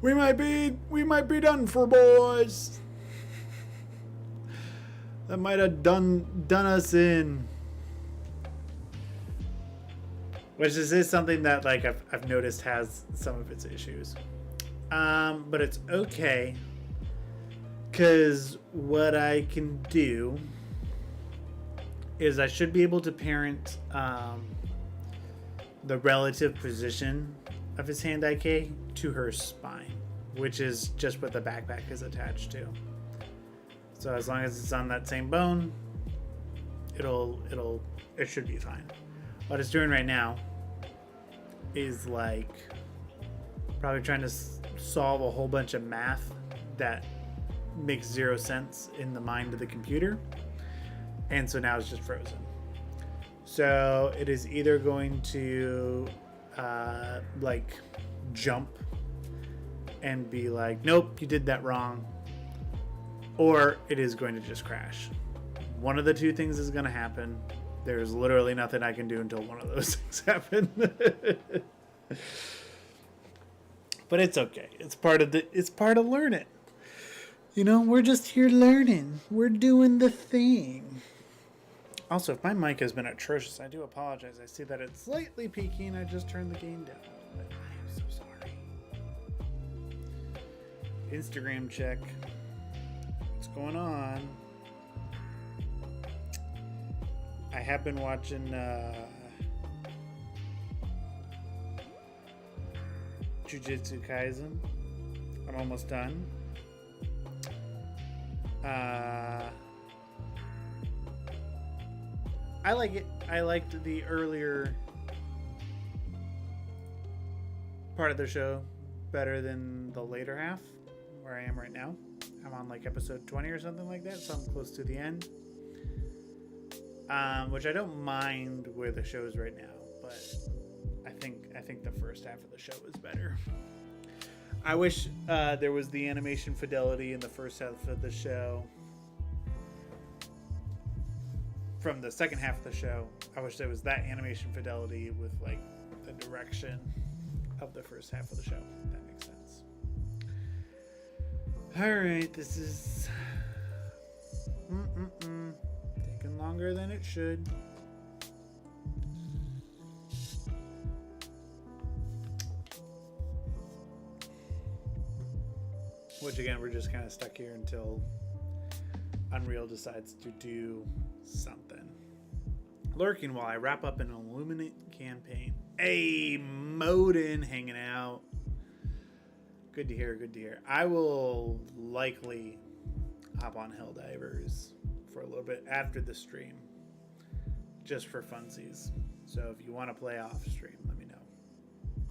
We might be done for, boys. That might have done us in. Which is something that like I've noticed has some of its issues. But it's okay, because what I can do is I should be able to parent the relative position of his hand-eye K to her spine, which is just what the backpack is attached to. So as long as it's on that same bone, it should be fine. What it's doing right now is like probably trying to solve a whole bunch of math that makes zero sense in the mind of the computer, and so now it's just frozen. So it is either going to like jump and be like, nope, you did that wrong, or it is going to just crash. One of the two things is going to happen. There's literally nothing I can do until one of those things happen. But it's okay. It's part of learning. You know, we're just here learning. We're doing the thing. Also, if my mic has been atrocious, I do apologize. I see that it's slightly peaking. I just turned the gain down. But I am so sorry. Instagram check. What's going on? I have been watching Jujutsu Kaisen. I'm almost done. I like it. I liked the earlier part of the show better than the later half, where I am right now. I'm on like episode 20 or something like that, so I'm close to the end. Which I don't mind where the show is right now, but I think the first half of the show is better. I wish there was the animation fidelity in the first half of the show. From the second half of the show, I wish there was that animation fidelity with like the direction of the first half of the show. If that makes sense. All right, this is taking longer than it should. Which again, we're just kind of stuck here until Unreal decides to do something. Lurking while I wrap up an Illuminate campaign. Hey, Modin hanging out. Good to hear, good to hear. I will likely hop on Helldivers for a little bit after the stream, just for funsies. So if you want to play off stream, let me know.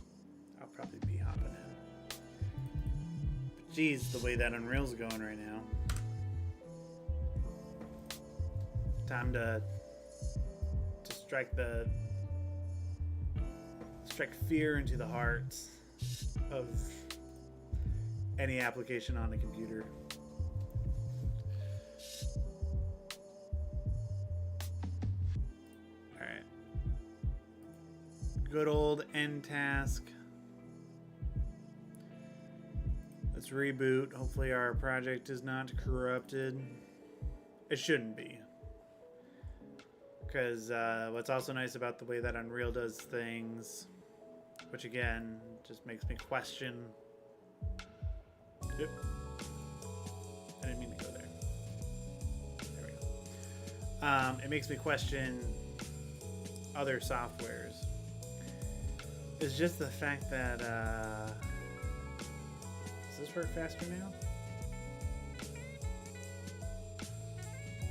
I'll probably be hopping in. But geez, the way that Unreal's going right now. Time to strike fear into the hearts of any application on the computer. All right. Good old end task. Let's reboot. Hopefully our project is not corrupted. It shouldn't be. Because what's also nice about the way that Unreal does things, which again just makes me question. Yep. I didn't mean to go there. There we go. It makes me question other softwares. It's just the fact that does this work faster now?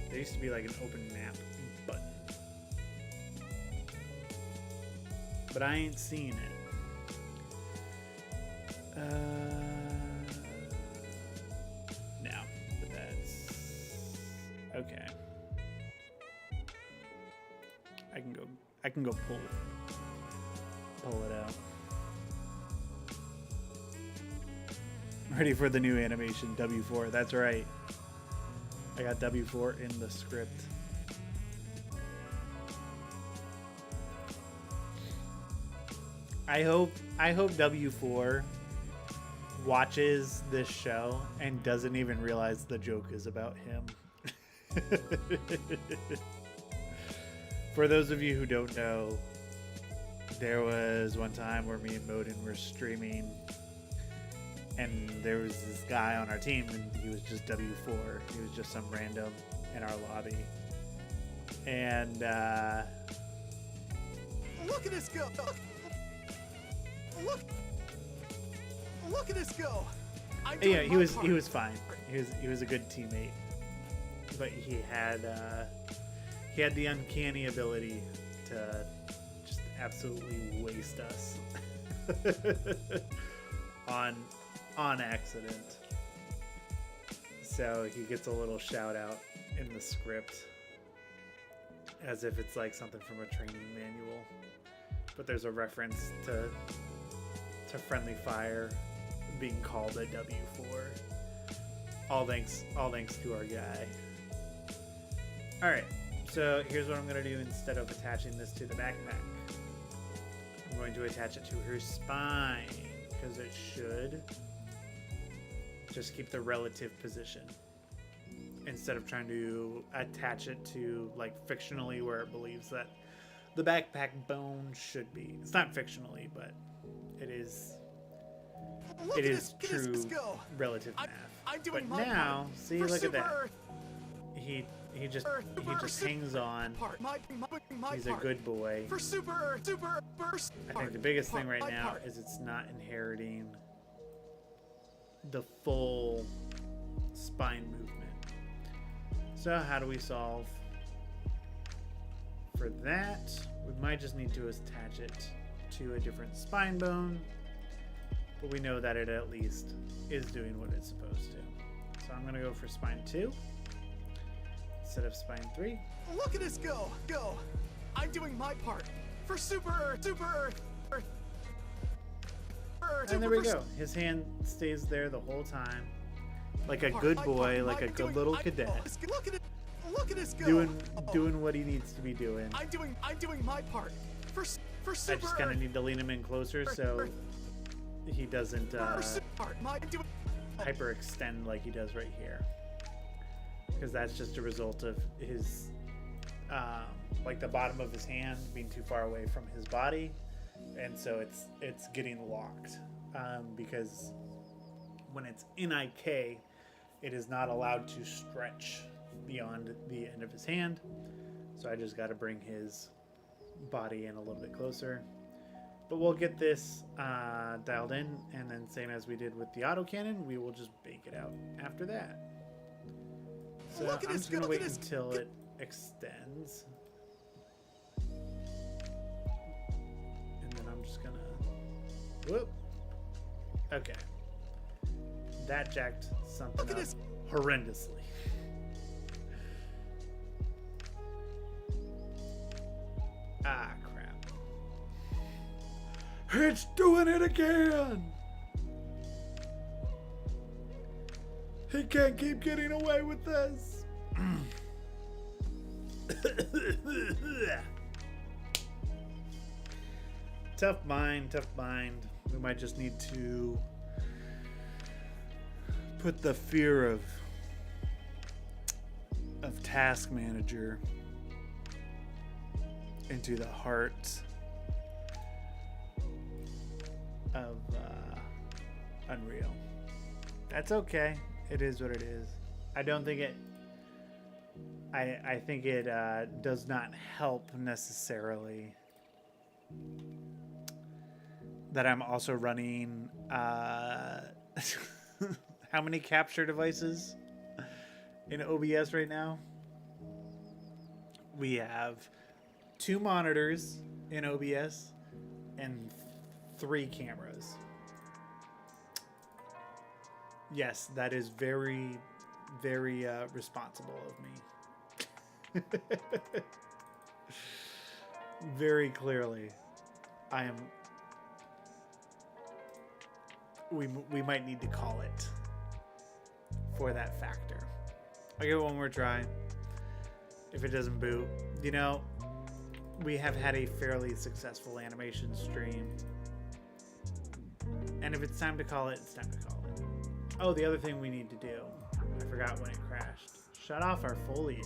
There used to be like an open map button. But I ain't seen it. No, but that's okay. I can go pull it out. Ready for the new animation, W4. That's right. I got W4 in the script. I hope W4 watches this show and doesn't even realize the joke is about him. For those of you who don't know, there was one time where me and Modin were streaming, and there was this guy on our team, and he was just W4. He was just some random in our lobby. And Look at us go! Look! Look at us go! Yeah, he was fine. He was a good teammate, but he had the uncanny ability to just absolutely waste us on accident. So he gets a little shout out in the script, as if it's like something from a training manual. But there's a reference to friendly fire being called a W4. All thanks to our guy. Alright, so here's what I'm going to do instead of attaching this to the backpack. I'm going to attach it to her spine, because it should just keep the relative position, instead of trying to attach it to, like, fictionally where it believes that the backpack bone should be. It's not fictionally, but it is true relative math. But now, see, look at that. He just hangs on. He's a good boy. I think the biggest thing right now is it's not inheriting the full spine movement. So how do we solve for that? We might just need to attach it to a different spine bone, but we know that it at least is doing what it's supposed to. So I'm gonna go for spine 2 instead of spine 3. Look at us go! I'm doing my part for Super Earth. And there we go. His hand stays there the whole time, like a good boy, like a good little cadet. Look at us go! Doing what he needs to be doing. I'm doing my part for Super I just kind of need to lean him in closer so he doesn't hyperextend like he does right here, because that's just a result of his like the bottom of his hand being too far away from his body, and so it's getting locked because when it's in IK, it is not allowed to stretch beyond the end of his hand. So I just got to bring his body in a little bit closer. But we'll get this dialed in, and then same as we did with the autocannon, we will just bake it out after that. So I'm just going to wait until it extends. And then I'm just going to... Whoop. Okay. That jacked something up horrendously. Ah, crap. It's doing it again! He can't keep getting away with this. Tough mind. We might just need to put the fear of task manager into the heart of Unreal. That's okay. It is what it is. I don't think it... I think it does not help necessarily that I'm also running how many capture devices in OBS right now? We have 2 monitors in OBS and 3 cameras. Yes, that is very, very responsible of me. Very clearly, I am. We might need to call it for that factor. I'll give it one more try. If it doesn't boot, you know, we have had a fairly successful animation stream, and if it's time to call it, it's time to call it. Oh, the other thing we need to do, I forgot when it crashed. Shut off our foliage.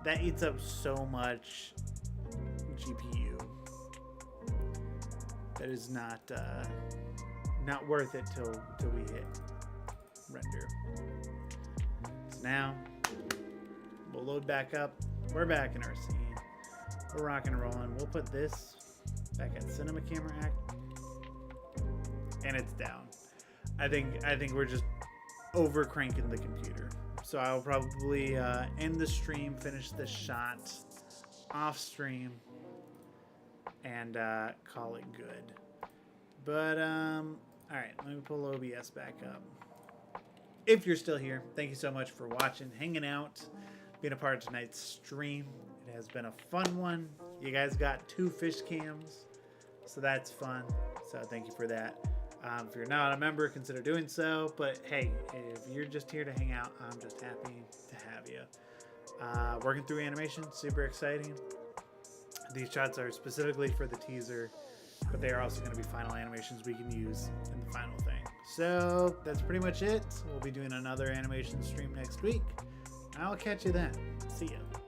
That eats up so much GPU. That is not worth it till we hit render. So now we'll load back up. We're back in our scene. We're rocking and rolling. We'll put this back at Cinema Camera Act. And it's down. I think we're just over cranking the computer. So I'll probably end the stream, finish this shot off stream, and call it good. But all right, let me pull OBS back up. If you're still here, thank you so much for watching, hanging out, being a part of tonight's stream. It has been a fun one. You guys got 2 fish cams, so that's fun. So thank you for that. If you're not a member, consider doing so. But hey, if you're just here to hang out, I'm just happy to have you. Working through animation, super exciting. These shots are specifically for the teaser, but they are also going to be final animations we can use in the final thing. So that's pretty much it. We'll be doing another animation stream next week. I'll catch you then. See ya.